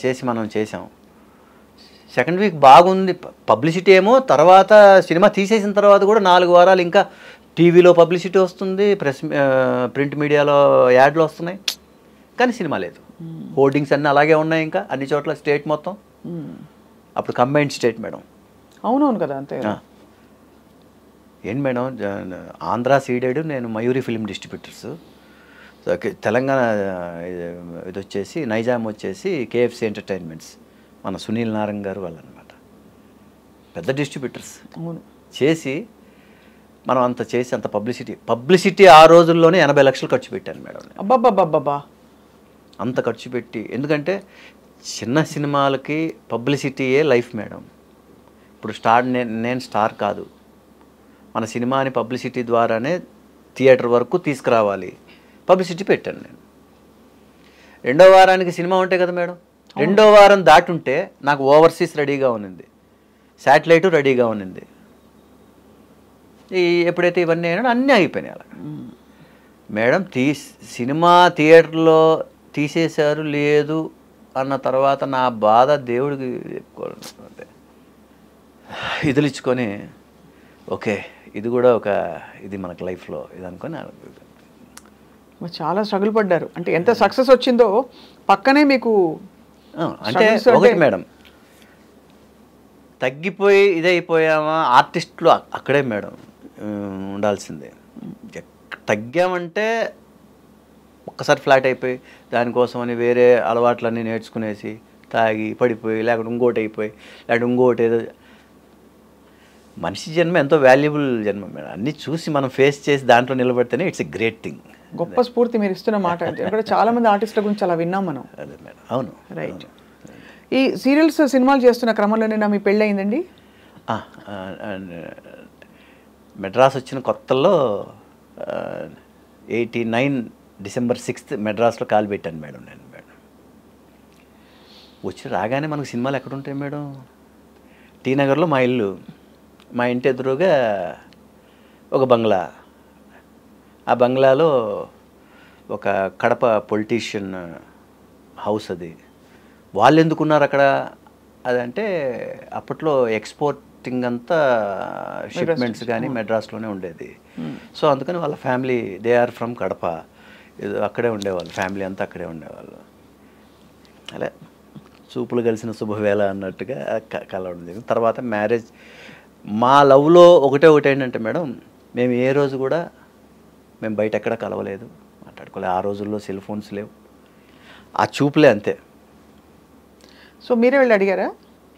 చేసి మనం చేసాం. సెకండ్ వీక్ బాగుంది, పబ్లిసిటీ ఏమో. తర్వాత సినిమా తీసేసిన తర్వాత కూడా 4 వారాలు ఇంకా టీవీలో పబ్లిసిటీ వస్తుంది, ప్రింట్ మీడియాలో యాడ్లు వస్తున్నాయి, కానీ సినిమా లేదు. హోర్డింగ్స్ అన్నీ అలాగే ఉన్నాయి ఇంకా అన్ని చోట్ల, స్టేట్ మొత్తం. అప్పుడు కంబైన్డ్ స్టేట్ మేడం. అవునవును కదా, అంతే. ఏంటి మేడం, ఆంధ్ర సీడెడ్, నేను మయూరి ఫిల్మ్ డిస్ట్రిబ్యూటర్స్. తెలంగాణ ఇది వచ్చేసి నైజాం వచ్చేసి కేఎఫ్సి ఎంటర్టైన్మెంట్స్, మన సునీల్ నారంగ్ గారు వాళ్ళు అనమాట, పెద్ద డిస్ట్రిబ్యూటర్స్. అవును, చేసి మనం అంత చేసి అంత పబ్లిసిటీ ఆ రోజుల్లోనే 80 లక్షలు ఖర్చు పెట్టాను మేడం. అబ్బాబ్బాబ్బా, అంత ఖర్చు పెట్టి, ఎందుకంటే చిన్న సినిమాలకి పబ్లిసిటీయే లైఫ్ మేడం. ఇప్పుడు నేను స్టార్ కాదు, మన సినిమాని పబ్లిసిటీ ద్వారానే థియేటర్ వరకు తీసుకురావాలి. పబ్లిసిటీ పెట్టాను నేను. 2వ వారానికి సినిమా ఉంటాయి కదా మేడం, 2వ వారం దాటుంటే నాకు ఓవర్సీస్ రెడీగా ఉన్నింది, శాటిలైట్ రెడీగా ఉన్నింది. ఎప్పుడైతే ఇవన్నీ అయినా అన్నీ అయిపోయినాయి అలా మేడం. సినిమా థియేటర్లో తీసేశారు లేదు అన్న తర్వాత నా బాధ దేవుడికి చెప్పుకోవాలంటే ఇదిలిచ్చుకొని, ఓకే ఇది కూడా ఇది మనకు లైఫ్లో ఇది అనుకొని చాలా స్ట్రగుల్ పడ్డారు. అంటే ఎంత సక్సెస్ వచ్చిందో పక్కనే మీకు అంటే ఒకటి మేడం, తగ్గిపోయి ఇదైపోయామా ఆర్టిస్టులు అక్కడే మేడం ఉండాల్సిందే. తగ్గామంటే ఒక్కసారి ఫ్లాట్ అయిపోయి దానికోసమని వేరే అలవాట్లన్నీ నేర్చుకునేసి తాగి పడిపోయి, లేకుంటే ఇంకోటి అయిపోయి, లేకుంటే ఇంకోటి ఏదో. మనిషి జన్మ ఎంతో వాల్యుబుల్ జన్మ మేడం. అన్నీ చూసి మనం ఫేస్ చేసి దాంట్లో నిలబడితేనే ఇట్స్ ఎ గ్రేట్ థింగ్. గొప్ప స్ఫూర్తి మీరు ఇస్తున్న మాట. ఇక్కడ చాలా మంది ఆర్టిస్టుల గురించి అలా విన్నాం మనం. అదే మేడం, అవును, రైట్. ఈ సీరియల్స్ సినిమాలు చేస్తున్న క్రమంలోనే మీ పెళ్ళి అయిందండి? మెడ్రాస్ వచ్చిన కొత్తల్లో 89 డిసెంబర్ 6 మెడ్రాస్లో కాలు పెట్టాను మేడం నేను. మేడం వచ్చి రాగానే మనకు సినిమాలు ఎక్కడ ఉంటాయి మేడం, టీ నగర్లో మా ఇల్లు, మా ఇంటి ఎదురుగా ఒక బంగ్లా, ఆ బంగ్లాలో ఒక కడప పొలిటీషియన్ హౌస్. అది వాళ్ళు ఎందుకున్నారు అక్కడ అదంటే అప్పట్లో ఎక్స్పోర్టింగ్ అంతా షిప్మెంట్స్ కానీ మెడ్రాస్లోనే ఉండేది. సో అందుకని వాళ్ళ family they are from Kadapa, అక్కడే ఉండేవాళ్ళు, ఫ్యామిలీ అంతా అక్కడే ఉండేవాళ్ళు. అలా చూపులు కలిసిన శుభవేళ అన్నట్టుగా కలవడం జరిగింది. తర్వాత మ్యారేజ్. మా లవ్లో ఒకటి ఏంటంటే మేడం, మేము ఏ రోజు కూడా మేము బయట ఎక్కడ కలవలేదు, మాట్లాడుకోలేదు. ఆ రోజుల్లో సెల్ ఫోన్స్ లేవు. ఆ చూపులే అంతే. సో మీరే వెళ్ళి అడిగారా?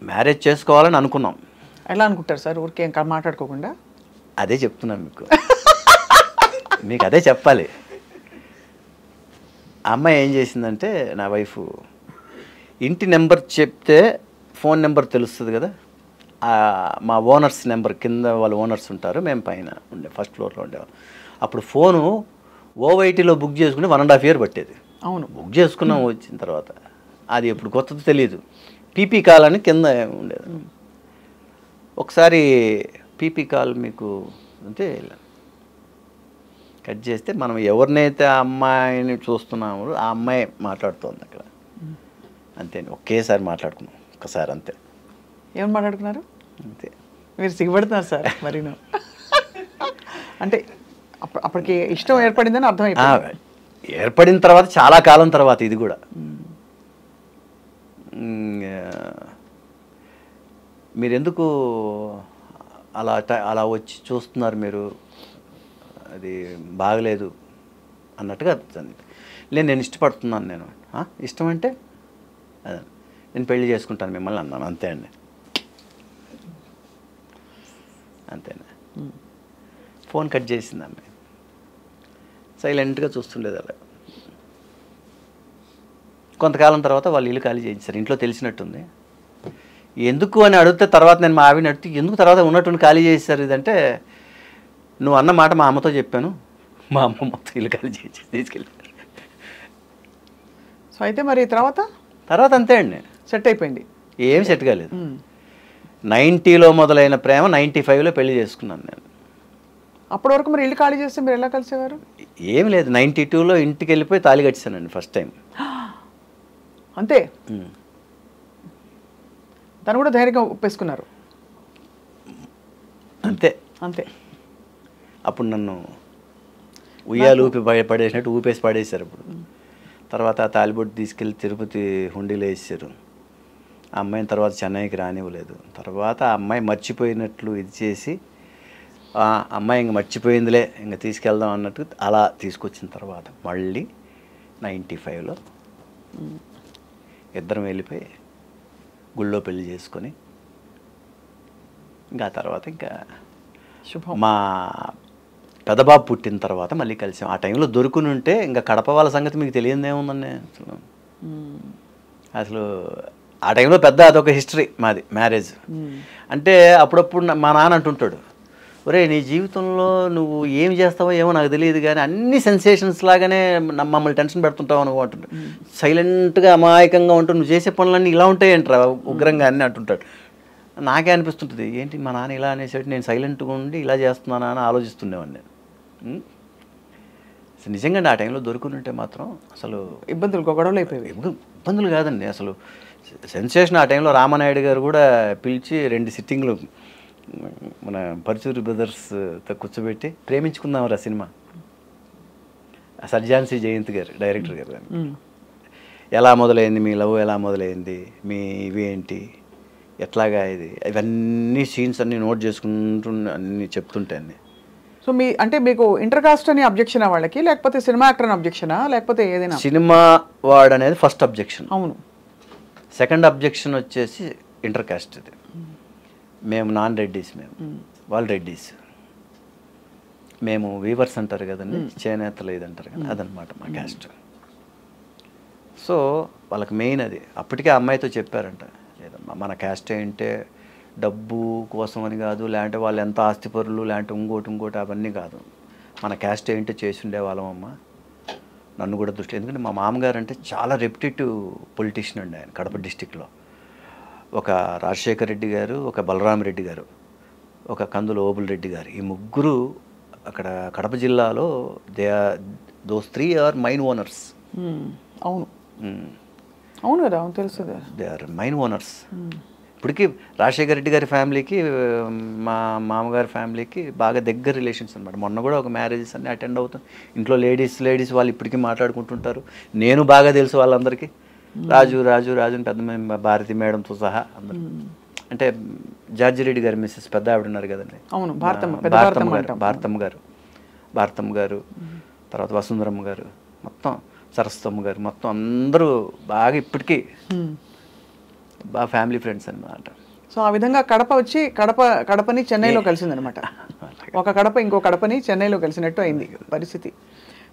మ్యారేజ్ చేసుకోవాలని అనుకున్నాం. ఎలా అనుకుంటారు సార్ ఊరికే ఇంకా మాట్లాడుకోకుండా? అదే చెప్తున్నాను మీకు. మీకు అదే చెప్పాలి. ఆ అమ్మాయి ఏం చేసిందంటే, నా వైఫ్ ఇంటి నెంబర్ చెప్తే ఫోన్ నెంబర్ తెలుస్తుంది కదా, మా ఓనర్స్ నెంబర్, కింద వాళ్ళు ఓనర్స్ ఉంటారు, మేము పైన ఉండే ఫస్ట్ ఫ్లోర్లో ఉండేవాళ్ళం. అప్పుడు ఫోను ఓవైటీలో బుక్ చేసుకుంటే 1.5 years పట్టేది. అవును, బుక్ చేసుకున్నాం. వచ్చిన తర్వాత అది ఎప్పుడు కొత్తది తెలియదు, పీపీ కాల్ అని కింద ఉండేది. ఒకసారి పీపీ కాల్ మీకు అంటే కట్ చేస్తే మనం ఎవరినైతే ఆ అమ్మాయిని చూస్తున్నామో ఆ అమ్మాయి మాట్లాడుతోంది అక్కడ. అంతే, ఒకేసారి మాట్లాడుకున్నాం, ఒక్కసారి అంతే. ఏమని మాట్లాడుకున్నారు? అంతే. మీరు సిగ్గుపడుతున్నారు సార్ మరి. అంటే అప్పటికి ఇష్టం ఏర్పడిందని అర్థమైపోయింది. ఏర్పడిన తర్వాత చాలా కాలం తర్వాత ఇది కూడా. మీరెందుకు అలా వచ్చి చూస్తున్నారు, మీరు అది బాగలేదు అన్నట్టుగా అర్థం. నేను ఇష్టపడుతున్నాను. నేను ఇష్టం అంటే అదే, నేను పెళ్లి చేసుకుంటాను మిమ్మల్ని అన్నాను. అంతే అండి, అంతేనా. ఫోన్ కట్ చేసింది అమ్మాయి. సైలెంట్గా చూస్తుండేది అలా. కొంతకాలం తర్వాత వాళ్ళు ఇల్లు ఖాళీ చేయించారు. ఇంట్లో తెలిసినట్టుంది. ఎందుకు అని అడిగితే తర్వాత నేను మా ఆవిడని అడిగితే, ఎందుకు తర్వాత ఉన్నట్టు ఖాళీ చేశారు ఇదంటే, నువ్వు అన్న మాట మా అమ్మతో చెప్పాను, మా అమ్మ మొత్తం ఇల్లు ఖాళీ చేయించి తీసుకెళ్ళారు. సో అయితే మరి తర్వాత అంతే అండి, సెట్ అయిపోయింది. ఏం సెట్ కాలేదు. 90లో మొదలైన ప్రేమ 95లో పెళ్లి చేసుకున్నాను నేను. అప్పటి వరకు మరి ఇల్లు ఖాళీ చేస్తే మీరు ఎలా కలిసేవారు? ఏం లేదు, 92లో ఇంటికి వెళ్ళిపోయి తాళి కట్టానండి ఫస్ట్ టైం. అంతే. తను కూడా ధైర్యంగా ఒప్పేసుకున్నారు. అంతే అంతే. అప్పుడు నన్ను ఉయ్యాలు ఊపి పడేసినట్టు ఊపేసి పడేశారు. అప్పుడు తర్వాత ఆ తాలిబొట్టు తీసుకెళ్ళి తిరుపతి హుండీలో వేసారు. ఆ అమ్మాయిని తర్వాత చెన్నైకి రానివ్వలేదు. తర్వాత ఆ అమ్మాయి మర్చిపోయినట్లు ఇది చేసి, ఆ అమ్మాయి ఇంక మర్చిపోయిందిలే ఇంక తీసుకెళ్దాం అన్నట్టు అలా తీసుకొచ్చిన తర్వాత మళ్ళీ 95లో ఇద్దరం వెళ్ళిపోయి గుళ్ళో పెళ్లి చేసుకొని, ఇంకా ఆ తర్వాత ఇంకా శుభం. మా పెదబాబు పుట్టిన తర్వాత మళ్ళీ కలిసాం. ఆ టైంలో దొరుకుని ఉంటే ఇంకా కడప వాళ్ళ సంగతి మీకు తెలియదు ఏముందండి. అసలు ఆ టైంలో పెద్ద అదొక హిస్టరీ మాది మ్యారేజ్. అంటే అప్పుడప్పుడు మా నాన్న అంటుంటాడు, ఒరే నీ జీవితంలో నువ్వు ఏం చేస్తావో ఏమో నాకు తెలియదు కానీ అన్ని సెన్సేషన్స్ లాగానే మమ్మల్ని టెన్షన్ పెడుతుంటావు అనుకో అంటుంటాడు. సైలెంట్గా అమాయకంగా ఉంటూ నువ్వు చేసే పనులన్నీ ఇలా ఉంటాయంటారా ఉగ్రంగా అన్నీ అంటుంటాడు. నాకే అనిపిస్తుంటుంది, ఏంటి మా నాన్న ఇలా అనేసరికి నేను సైలెంట్గా ఉండి ఇలా చేస్తున్నానా అని ఆలోచిస్తుండేవాడిని నేను. నిజంగా ఆ టైంలో దొరుకుని ఉంటే మాత్రం అసలు ఇబ్బందులు, గొడవలు అయిపోయాయి. ఇబ్బందులు కాదండి, అసలు సెన్సేషన్. ఆ టైంలో రామానాయుడు గారు కూడా పిలిచి 2 సిట్టింగ్లు మన పరుచూరి బ్రదర్స్తో కూర్చోబెట్టి ప్రేమించుకుందాం సినిమా. సర్జాన్సీ జయంత్ గారు డైరెక్టర్ గారు. ఎలా మొదలైంది మీ లవ్, ఎలా మొదలైంది మీ ఇవి ఏంటి, ఎట్లాగా ఇది, ఇవన్నీ సీన్స్ అన్నీ నోట్ చేసుకుంటూ అన్నీ చెప్తుంటే అన్నీ. సో అంటే మీకు ఇంటర్ కాస్ట్ అని అబ్జెక్షనా వాళ్ళకి, లేకపోతే సినిమా యాక్టర్ అని అబ్జెక్షనా, లేకపోతే ఏదైనా? సినిమా వాడు అనేది ఫస్ట్ అబ్జెక్షన్. అవును. సెకండ్ అబ్జెక్షన్ వచ్చేసి ఇంటర్ కాస్ట్. ఇది మేము నాన్ రెడ్డీస్, వాళ్ళు రెడ్డీస్. మేము వీవర్స్ అంటారు కదండి, చేనేతలు ఇది అంటారు కదా, అదనమాట మా క్యాస్ట్. సో వాళ్ళకి మెయిన్ అది. అప్పటికే అమ్మాయితో చెప్పారంట, లేదమ్మా మన క్యాస్ట్ ఏంటే డబ్బు కోసం అని కాదు, లేదంటే వాళ్ళు ఎంత ఆస్తిపరులు, లేదంటే ఇంకోటి అవన్నీ కాదు, మన క్యాస్ట్ ఏంటో చేసి ఉండేవాళ్ళం అమ్మ. నన్ను కూడా దృష్టి, ఎందుకంటే మా మామగారు అంటే చాలా రెప్యుటేటివ్ పొలిటీషియన్ అండి ఆయన. కడప డిస్టిక్లో ఒక రాజశేఖర్ రెడ్డి గారు, ఒక బలరాం రెడ్డి గారు, ఒక కందుల ఓబుల్ రెడ్డి గారు, ఈ ముగ్గురు అక్కడ కడప జిల్లాలో దోస్ 3 ఆర్ మైన్ ఓనర్స్. అవును అవును కదా, తెలుసు. They are mine owners. ఇప్పటికీ రాజశేఖర రెడ్డి గారి ఫ్యామిలీకి మా మామగారి ఫ్యామిలీకి బాగా దగ్గర రిలేషన్స్ అనమాట. మొన్న కూడా ఒక మ్యారేజెస్ అన్నీ అటెండ్ అవుతాం. ఇంట్లో లేడీస్ వాళ్ళు ఇప్పటికీ మాట్లాడుకుంటుంటారు. నేను బాగా తెలుసు వాళ్ళందరికీ. రాజు అని పెద్ద భారతి మేడంతో సహా అందరు. అంటే జార్జి రెడ్డి గారు మిస్సెస్ పెద్ద ఆవిడ ఉన్నారు కదండి, అవును, భారతమ్మ గారు, తర్వాత వసుంధరమ్మ గారు, మొత్తం సరస్వతమ్మ గారు మొత్తం అందరూ బాగా ఇప్పటికీ బాగా ఫ్యామిలీ ఫ్రెండ్స్ అన్నమాట. సో ఆ విధంగా కడప వచ్చి కడపని చెన్నైలో కలిసిందనమాట. ఒక కడప ఇంకో కడపని చెన్నైలో కలిసినట్టు అయింది పరిస్థితి.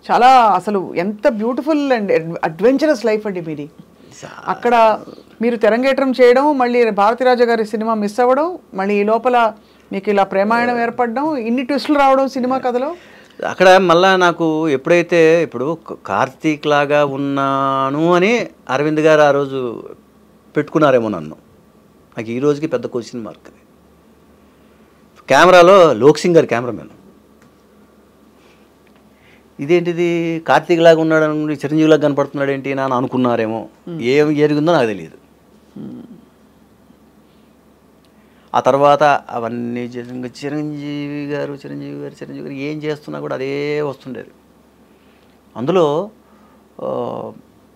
చాలా అసలు ఎంత బ్యూటిఫుల్ అండ్ అడ్వెంచరస్ లైఫ్ అండి మీది. అక్కడ మీరు తెరంగేట్రం చేయడం, మళ్ళీ భారతీరాజా గారి సినిమా మిస్ అవ్వడం, మళ్ళీ ఈ లోపల మీకు ఇలా ప్రేమాయణం ఏర్పడడం, ఇన్ని ట్విస్టులు రావడం సినిమా కథలో. అక్కడ మళ్ళా నాకు ఎప్పుడైతే ఇప్పుడు కార్తీక్ లాగా ఉన్నాను అని అరవింద్ గారు ఆ రోజు పెట్టుకున్నారేమో నన్ను. నాకు ఈ రోజుకి పెద్ద క్వశ్చన్ మార్క్. అది కెమెరాలో లోక్ సింగ్ గారు కెమెరామెన్, ఇదేంటిది కార్తీక్ లాగా ఉన్నాడు చిరంజీవి లాగా కనపడుతున్నాడు ఏంటి నాన్న అనుకున్నారేమో. ఏం జరిగిందో నాకు తెలియదు. ఆ తర్వాత అవన్నీ చిరంజీవి గారు ఏం చేస్తున్నా కూడా అదే వస్తుండేది. అందులో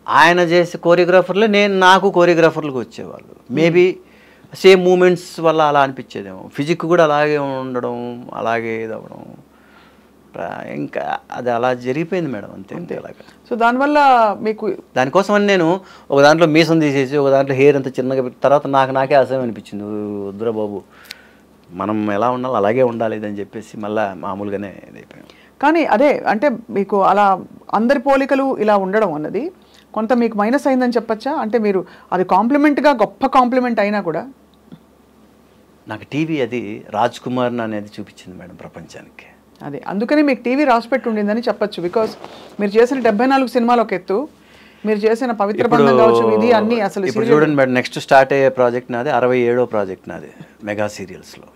ఆయన చేసే కోరియోగ్రాఫర్లే నాకు కోరియోగ్రాఫర్లకు వచ్చేవాళ్ళు. మేబీ సేమ్ మూమెంట్స్ వల్ల అలా అనిపించేదేమో. ఫిజిక్ కూడా అలాగే ఉండడం, అలాగే ఇది అవ్వడం, ఇంకా అది అలా జరిగిపోయింది మేడం. అంతే అలాగా. సో దానివల్ల మీకు దానికోసం అని నేను ఒక దాంట్లో మీసం తీసేసి ఒక దాంట్లో హెయిర్ అంతా చిన్నగా పెట్టి తర్వాత నాకే అసహ్యం అనిపించింది. వద్దురా బాబు, మనం ఎలా ఉండాలి అలాగే ఉండాలి అని చెప్పేసి మళ్ళీ మామూలుగానే ఇదైపోయాం. కానీ అదే అంటే మీకు అలా అందరి పోలికలు ఇలా ఉండడం అన్నది కొంత మీకు మైనస్ అయిందని చెప్పచ్చా? అంటే మీరు అది కాంప్లిమెంట్గా గొప్ప కాంప్లిమెంట్ అయినా కూడా నాకు టీవీ అది రాజ్ కుమార్ అనేది చూపించింది మేడం ప్రపంచానికి. అదే అందుకని మీకు టీవీ రాసిపెట్టి ఉండిందని చెప్పచ్చు. బికాస్ మీరు చేసిన 74 సినిమాలు ఒక ఎత్తు, మీరు చేసిన పవిత్ర బంధం కావచ్చు, ఇది అన్ని అసలు ఇప్పుడు చూడండి మేడం, నెక్స్ట్ స్టార్ట్ అయ్యే ప్రాజెక్ట్ నాది 67వ ప్రాజెక్ట్ నాది మెగా సీరియల్స్లో.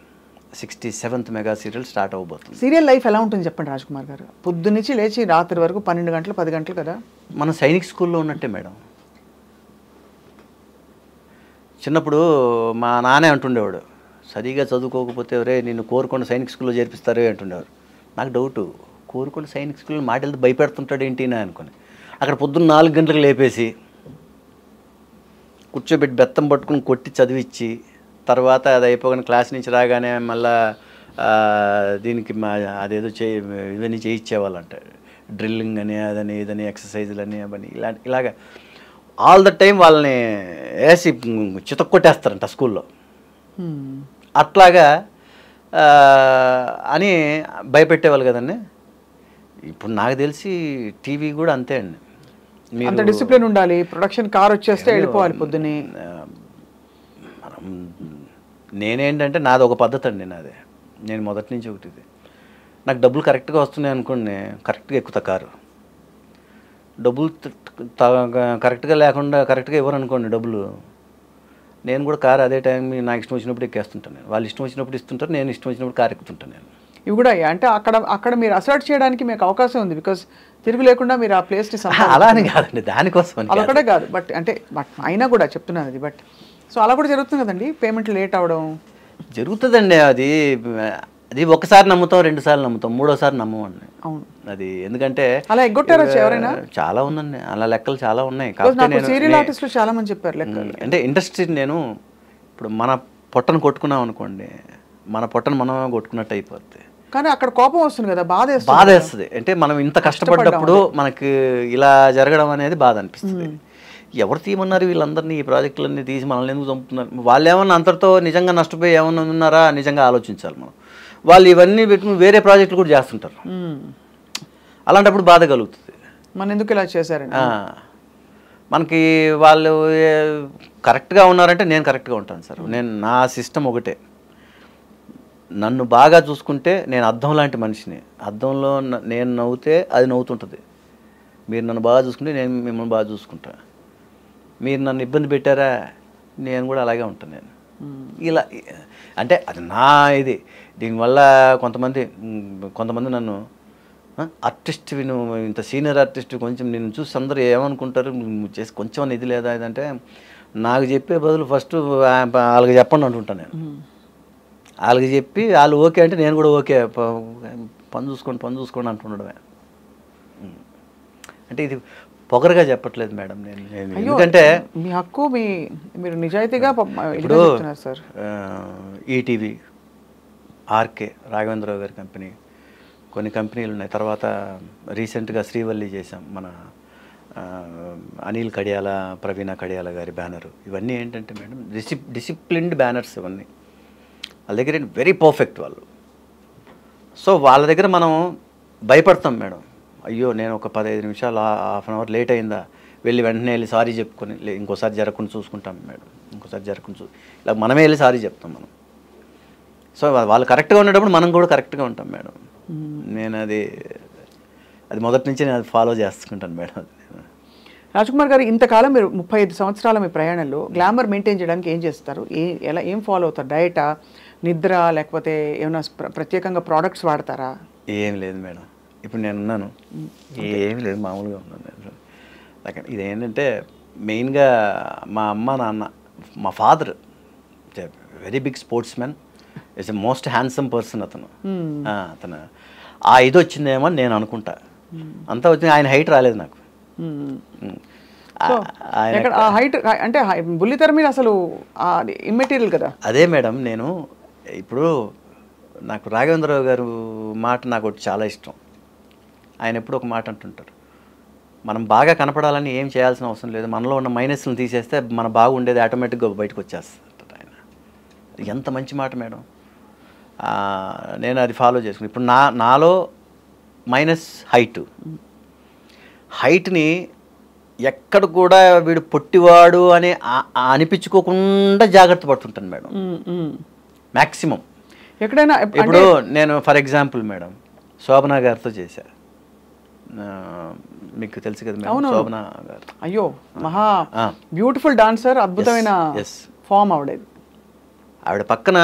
67th మెగా సీరియల్ స్టార్ట్ అవ్వబోతుంది. సీరియల్ లైఫ్ ఎలా ఉంటుంది చెప్పండి రాజ్ కుమార్ గారు? పొద్దున్నుంచి లేచి రాత్రి వరకు 12 గంటలు 10 గంటలు కదా. మనం సైనిక్ స్కూల్లో ఉన్నట్టే మేడం. చిన్నప్పుడు మా నాన్నే అంటుండేవాడు, సరిగా చదువుకోకపోతే ఎవరే నిన్ను కోరుకొండ సైనిక్ స్కూల్లో చేర్పిస్తారే అంటుండేవారు. నాకు డౌటు, కోరుకొండ సైనిక్ స్కూల్లో మాటలతో భయపెడుతుంటాడు ఏంటి అని అనుకుని అక్కడ పొద్దున్న 4 గంటలకు లేపేసి కూర్చోబెట్టి బెత్తం పట్టుకుని కొట్టి చదివించి తర్వాత అది అయిపోగానే క్లాస్ నుంచి రాగానే మళ్ళా దీనికి అదేదో ఇవన్నీ చేయించేవాళ్ళు అంటారు, డ్రిల్లింగ్ అని అదని ఇదని ఎక్సర్సైజులు అని అవన్నీ ఇలాగా ఆల్ ద టైం వాళ్ళని వేసి చితక్కొట్టేస్తారంట స్కూల్లో. అట్లాగా అని భయపెట్టేవాళ్ళు కదండి. ఇప్పుడు నాకు తెలిసి టీవీ కూడా అంతే అండి. అంత డిసిప్లిన్ ఉండాలి. ప్రొడక్షన్ కార్ వచ్చేస్తే వెళ్ళిపోవాలి పొద్దున్నే. నేనేంటంటే నాది ఒక పద్ధతి అండి. నేను మొదటి నుంచి ఒకటి, నాకు డబ్బులు కరెక్ట్గా వస్తున్నాయి అనుకోండి, కరెక్ట్గా ఎక్కుతా కారు. డబ్బులు కరెక్ట్గా లేకుండా కరెక్ట్గా ఇవ్వరు అనుకోండి డబ్బులు, నేను కూడా కారు అదే టైం నాకు ఇష్టం వచ్చినప్పుడు ఎక్కేస్తుంటాను. నేను వాళ్ళు ఇష్టం వచ్చినప్పుడు ఇస్తుంటారు, నేను ఇష్టం వచ్చినప్పుడు కారు ఎక్కుతుంటాను. నేను ఇవి కూడా అంటే అక్కడ మీరు అసర్ట్ చేయడానికి మీకు అవకాశం ఉంది. బికాస్ తిరుగు లేకుండా మీరు ఆ ప్లేస్ని అలా అని కాదండి, దానికోసం అదొకటే కాదు. బట్ అయినా కూడా చెప్తున్నాను అది. బట్ సో అలా కూడా జరుగుతుంది కదండి, పేమెంట్ లేట్ అవ్వడం జరుగుతుందండి. అది ఒకసారి నమ్ముతాం, 2 సార్లు నమ్ముతాం, 3వసారి నమ్మమండి. అవును, అది ఎందుకంటే అలా ఎగ్గొట్టారా ఎవరైనా? చాలా ఉందండి అలా, లెక్కలు చాలా ఉన్నాయి. సీరియల్ ఆర్టిస్టులు చాలా మంది చెప్పారు లెక్కలు. అంటే ఇండస్ట్రీ నేను ఇప్పుడు మన పొట్టను కొట్టుకున్నాం అనుకోండి, మన పొట్టను మనం కొట్టుకున్నట్టు అయిపోద్ది. కానీ అక్కడ కోపం వస్తుంది కదా, బాధ వేస్తుంది. అంటే మనం ఇంత కష్టపడ్డప్పుడు మనకి ఇలా జరగడం అనేది బాధ అనిపిస్తుంది. ఎవరు తీయమన్నారు వీళ్ళందరినీ, ఈ ప్రాజెక్టులన్నీ తీసి మనల్ని ఎందుకు చంపుతున్నారు? వాళ్ళు ఏమన్నా అంతటితో నిజంగా నష్టపోయి ఏమన్నా ఉన్నారా నిజంగా ఆలోచించాలి మనం. వాళ్ళు ఇవన్నీ పెట్టుకుని వేరే ప్రాజెక్టులు కూడా చేస్తుంటారు. అలాంటప్పుడు బాధ కలుగుతుంది. మన ఎందుకు ఇలా చేశారండి. మనకి వాళ్ళు కరెక్ట్గా ఉన్నారంటే నేను కరెక్ట్గా ఉంటాను సార్. నా సిస్టమ్ ఒకటే, నన్ను బాగా చూసుకుంటే నేను అద్దం లాంటి మనిషిని. అద్దంలో నేను నవ్వుతే అది నవ్వుతుంటుంది. మీరు నన్ను బాగా చూసుకుంటే నేను మిమ్మల్ని బాగా చూసుకుంటాను. మీరు నన్ను ఇబ్బంది పెట్టారా, నేను కూడా అలాగే ఉంటాను. నేను ఇలా అంటే అది నా ఇది. దీనివల్ల కొంతమంది నన్ను ఆర్టిస్ట్వి, నువ్వు ఇంత సీనియర్ ఆర్టిస్ట్, కొంచెం నేను చూసి అందరూ ఏమనుకుంటారు, నువ్వు చేసి కొంచెం ఇది లేదా ఇదంటే, నాకు చెప్పే బదులు ఫస్ట్ వాళ్ళకి చెప్పండి అంటుంటాను నేను. వాళ్ళకి చెప్పి వాళ్ళు ఓకే అంటే నేను కూడా ఓకే, పని చూసుకోండి అంటుండడమే. అంటే ఇది పొగరుగా చెప్పట్లేదు మేడం నేను. ఎందుకంటే మీ హక్కు, మీరు నిజాయితీగా ఇప్పుడు సార్ ఈటీవీ, ఆర్కే రాఘవేంద్రరావు గారి కంపెనీ, కొన్ని కంపెనీలు ఉన్నాయి. తర్వాత రీసెంట్గా శ్రీవల్లి చేసాం, మన ఆ, అనిల్ కడియాల, ప్రవీణ కడియాల గారి బ్యానరు, ఇవన్నీ ఏంటంటే మేడం డిసిప్లిన్డ్ బ్యానర్స్ ఇవన్నీ. వాళ్ళ దగ్గర వెరీ పర్ఫెక్ట్ వాళ్ళు. సో వాళ్ళ దగ్గర మనం భయపడతాం మేడం. అయ్యో నేను ఒక 15 నిమిషాలు హాఫ్ అన్ అవర్ లేట్ అయిందా, వెంటనే వెళ్ళి సారీ చెప్పుకొని ఇంకోసారి జరగకుండా చూసుకుంటాం మేడం, ఇంకోసారి జరగకుండా ఇలా మనమే వెళ్ళి సారీ చెప్తాం మనం. సో వాళ్ళు కరెక్ట్గా ఉండేటప్పుడు మనం కూడా కరెక్ట్గా ఉంటాం మేడం. నేను అది మొదటి నుంచి నేను అది ఫాలో చేసుకుంటాను మేడం. రాజ్కుమార్ గారు, ఇంతకాలం మీరు 35 సంవత్సరాల మీ ప్రయాణంలో గ్లామర్ మెయింటైన్ చేయడానికి ఏం చేస్తారు? ఏం ఫాలో అవుతారు? డయటా, నిద్ర, లేకపోతే ఏమైనా ప్రత్యేకంగా ప్రోడక్ట్స్ వాడతారా? ఏం లేదు మేడం, ఇప్పుడు నేను ఉన్నాను, ఏమి లేదు, మామూలుగా ఉన్నాను నేను. ఇదేంటంటే మెయిన్గా మా అమ్మ నాన్న, మా father very big sports man, it's a most handsome person అతను. అతను ఇది వచ్చిందేమో అని నేను అనుకుంటా. అంతా వచ్చింది, ఆయన హైట్ రాలేదు నాకు. హైట్ అంటే బుల్లితెర మీద అసలు ఇమ్మెటీరియల్ కదా. అదే మేడం, నేను ఇప్పుడు నాకు రాఘవేంద్రరావు గారు మాట నాకు ఒకటి చాలా ఇష్టం. ఆయన ఎప్పుడు ఒక మాట అంటుంటారు, మనం బాగా కనపడాలని ఏం చేయాల్సిన అవసరం లేదు, మనలో ఉన్న మైనస్లను తీసేస్తే మన బాగుండేది ఆటోమేటిక్గా బయటకు వచ్చేస్తుంది ఆయన. ఎంత మంచి మాట మేడం. నేను అది ఫాలో చేసుకున్నాను. ఇప్పుడు నాలో మైనస్ హైట్ని ఎక్కడ కూడా వీడు పొట్టివాడు అని అనిపించుకోకుండా జాగ్రత్త పడుతుంటాను మేడం, మ్యాక్సిమం. ఎక్కడైనా ఇప్పుడు నేను ఫర్ ఎగ్జాంపుల్ మేడం శోభనా గారితో చేశా, మీకు తెలుసు కదా మేడం శోభనా గారు. అయ్యో, మహా బ్యూటిఫుల్ డాన్సర్, అద్భుతమైన ఫామ్ ఆవిడ పక్కన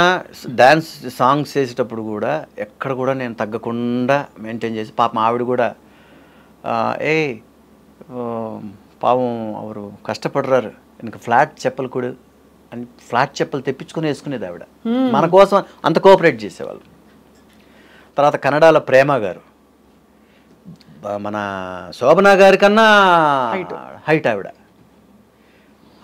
డ్యాన్స్ సాంగ్స్ చేసేటప్పుడు కూడా ఎక్కడ కూడా నేను తగ్గకుండా మెయింటైన్ చేసి, పాపం ఆవిడ కూడా పాపం అవరు కష్టపడరారు, ఇంకా ఫ్లాట్ చెప్పలు కూడా అని ఫ్లాట్ చెప్పలు తెప్పించుకొని వేసుకునేది ఆవిడ మన కోసం, అంత కోఆపరేట్ చేసేవాళ్ళు. తర్వాత కన్నడలో ప్రేమ గారు, మన శోభనా గారి కన్నా హైట్ ఆవిడ.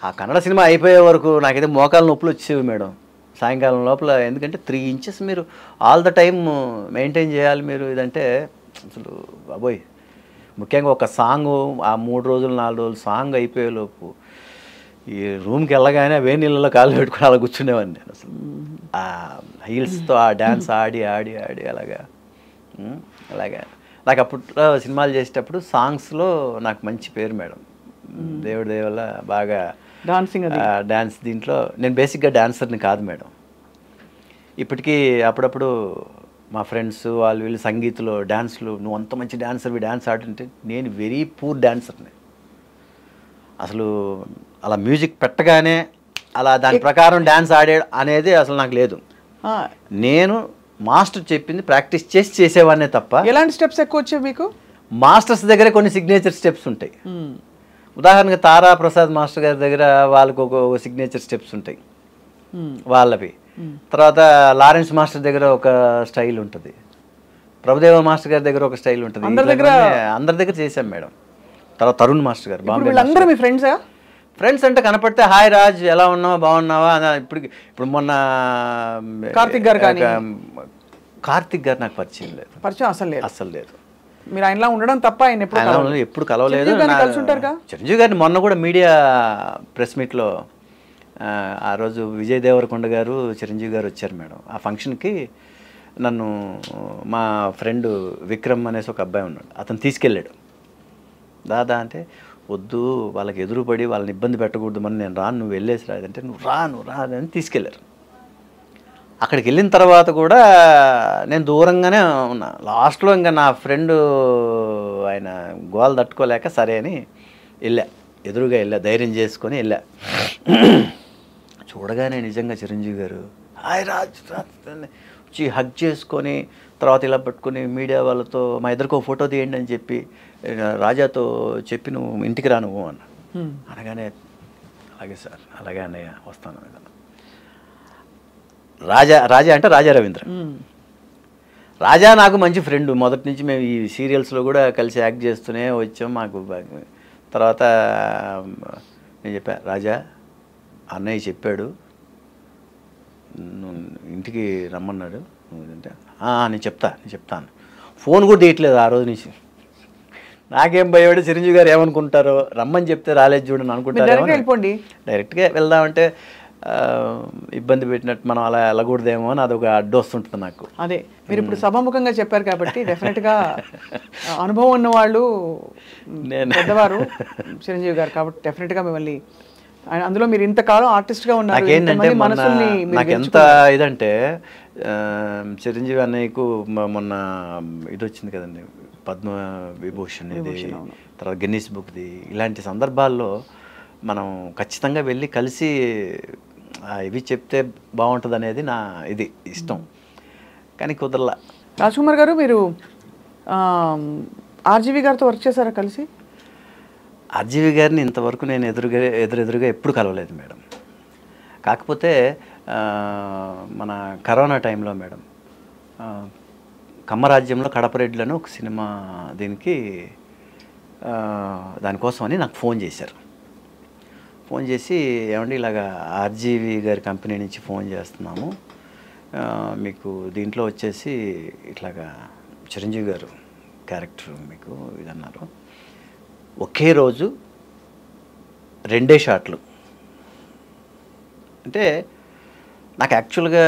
ఆ కన్నడ సినిమా అయిపోయే వరకు నాకైతే మోకాలు నొప్పులు వచ్చేవి మేడం సాయంకాలం లోపల. ఎందుకంటే 3 ఇంచెస్ మీరు ఆల్ ద టైమ్ మెయింటైన్ చేయాలి మీరు. ఇదంటే అసలు బాబోయ్, ముఖ్యంగా ఒక సాంగ్ ఆ 3 రోజులు 4 రోజులు సాంగ్ అయిపోయేలోపు ఈ రూమ్కి వెళ్ళగానే వేడి నీళ్ళలో కాళ్ళు పెట్టుకుని అలా కూర్చునేవాడిని నేను. అసలు ఆ హీల్స్తో ఆ డ్యాన్స్ ఆడి ఆడి ఆడి అలాగా. నాకు అప్పట్లో సినిమాలు చేసేటప్పుడు సాంగ్స్లో నాకు మంచి పేరు మేడం, దేవుడి దయ వల్ల బాగా డాన్స్. దీంట్లో నేను బేసిక్గా డాన్సర్ని కాదు మేడం. ఇప్పటికీ అప్పుడప్పుడు మా ఫ్రెండ్స్ వాళ్ళు వీళ్ళు సంగీత్లో డ్యాన్స్లు, నువ్వు అంత మంచి డాన్సర్వి, డ్యాన్స్ ఆడుతుంటే నేను వెరీ పూర్ డాన్సర్ని. అసలు అలా మ్యూజిక్ పెట్టగానే అలా దాని ప్రకారం డ్యాన్స్ ఆడే అనేది అసలు నాకు లేదు. నేను మాస్టర్ చెప్పింది ప్రాక్టీస్ చేసి చేసేవాడినే తప్ప. ఎలాంటి స్టెప్స్ ఎక్కువ వచ్చాయి మీకు? మాస్టర్స్ దగ్గర కొన్ని సిగ్నేచర్ స్టెప్స్ ఉంటాయి. ఉదాహరణగా తారా ప్రసాద్ మాస్టర్ గారి దగ్గర వాళ్ళకు ఒక సిగ్నేచర్ స్టెప్స్ ఉంటాయి వాళ్ళవి. తర్వాత లారెన్స్ మాస్టర్ దగ్గర ఒక స్టైల్ ఉంటుంది, ప్రభుదేవ మాస్టర్ గారి దగ్గర ఒక స్టైల్ ఉంటుంది. అందరి దగ్గర చేశాం మేడం. తర్వాత తరుణ్ మాస్టర్ గారు, బాంబే మీ ఫ్రెండ్స్ అంటే కనపడితే హాయ్ రాజ్ ఎలా ఉన్నావా బాగున్నావా. ఇప్పుడు మొన్న కార్తిక్ గారు నాకు పరిచయం లేదు, అసలు లేదు. మీరు ఆయనలా ఉండడం తప్ప ఆయన ఎప్పుడు కలవలేదు. చిరంజీవి గారిని మొన్న కూడా మీడియా ప్రెస్ మీట్లో ఆ రోజు విజయ్ దేవరకొండ గారు చిరంజీవి గారు వచ్చారు మేడం. ఆ ఫంక్షన్కి నన్ను మా ఫ్రెండ్ విక్రమ్ అనేసి ఒక అబ్బాయి ఉన్నాడు, అతను తీసుకెళ్ళాడు. దాదా అంటే వద్దు, వాళ్ళకి ఎదురుపడి వాళ్ళని ఇబ్బంది పెట్టకూడదు, మరి నేను రాను, నువ్వు వెళ్ళేసి రాదంటే నువ్వు రా అని తీసుకెళ్ళారు. అక్కడికి వెళ్ళిన తర్వాత కూడా నేను దూరంగానే ఉన్నా. లాస్ట్లో ఇంకా నా ఫ్రెండు ఆయన గోల్ తట్టుకోలేక సరే అని ఎదురుగా వెళ్ళా, ధైర్యం చేసుకొని వెళ్ళా. చూడగానే నిజంగా చిరంజీవి గారు హాయ్ రాజ్ వచ్చి హగ్ చేసుకొని, తర్వాత ఇలా పట్టుకొని మీడియా వాళ్ళతో మా ఇద్దరికి ఒక ఫోటో తీయండి అని చెప్పి, రాజాతో చెప్పి నువ్వు ఇంటికి రా నువ్వు అన్న. అనగానే అలాగే సార్, అలాగే అన్నయ్య వస్తాను. రాజా అంటే రాజా రవీంద్ర. రాజా నాకు మంచి ఫ్రెండ్, మొదటి నుంచి మేము ఈ సీరియల్స్లో కూడా కలిసి యాక్ట్ చేస్తూనే వచ్చాం. మాకు తర్వాత నేను చెప్పా, రాజా అన్నయ్య చెప్పాడు ఇంటికి రమ్మన్నాడు అంటే నేను చెప్తాను. ఫోన్ కూడా తీయట్లేదు ఆ రోజు నుంచి. నాకేం భయపడి చిరంజీవి గారు ఏమనుకుంటారో, రమ్మని చెప్తే రాలేదు చూడని అనుకుంటారు. వెళ్ళిపోండి, డైరెక్ట్గా వెళ్దామంటే ఇబ్బంది పెట్టినట్టు మనం అలా వెళ్ళకూడదేమో అని అదొక అడ్డు వస్తుంటుంది నాకు. అదే మీరు ఇప్పుడు సభాముఖంగా చెప్పారు కాబట్టి డెఫినెట్గా అనుభవం ఉన్న వాళ్ళు పెద్దవారు చిరంజీవి గారు కాబట్టి డెఫినెట్గా మిమ్మల్ని, అందులో మీరు ఇంతకాలం ఆర్టిస్ట్గా ఉన్నారు. నాకు ఎంత ఇదంటే చిరంజీవి అన్నయ్యకు మొన్న ఇది వచ్చింది కదండి, పద్మ విభూషణ్ ఇది, తర్వాత గిన్నీస్ బుక్ది, ఇలాంటి సందర్భాల్లో మనం ఖచ్చితంగా వెళ్ళి కలిసి ఇవి చెప్తే బాగుంటుంది అనేది నా ఇది ఇష్టం, కానీ కుదరలా. రాజ్ కుమార్ గారు, మీరు ఆర్జీవి గారితో వర్క్ చేశారా కలిసి? ఆర్జీవి గారిని ఇంతవరకు నేను ఎదురుగా ఎప్పుడు కలవలేదు మేడం. కాకపోతే మన కరోనా టైంలో మేడం కమ్మరాజ్యంలో కడపరెడ్డిలను ఒక సినిమా దీనికి దానికోసం అని నాకు ఫోన్ చేశారు. ఫోన్ చేసి ఏమండి ఇలాగా ఆర్జీవి గారి కంపెనీ నుంచి ఫోన్ చేస్తున్నాము, మీకు దీంట్లో వచ్చేసి ఇట్లాగా చిరంజీవి గారు క్యారెక్టర్ మీకు ఇదన్నారు. ఒకే రోజు 2 షాట్లు. అంటే నాకు యాక్చువల్గా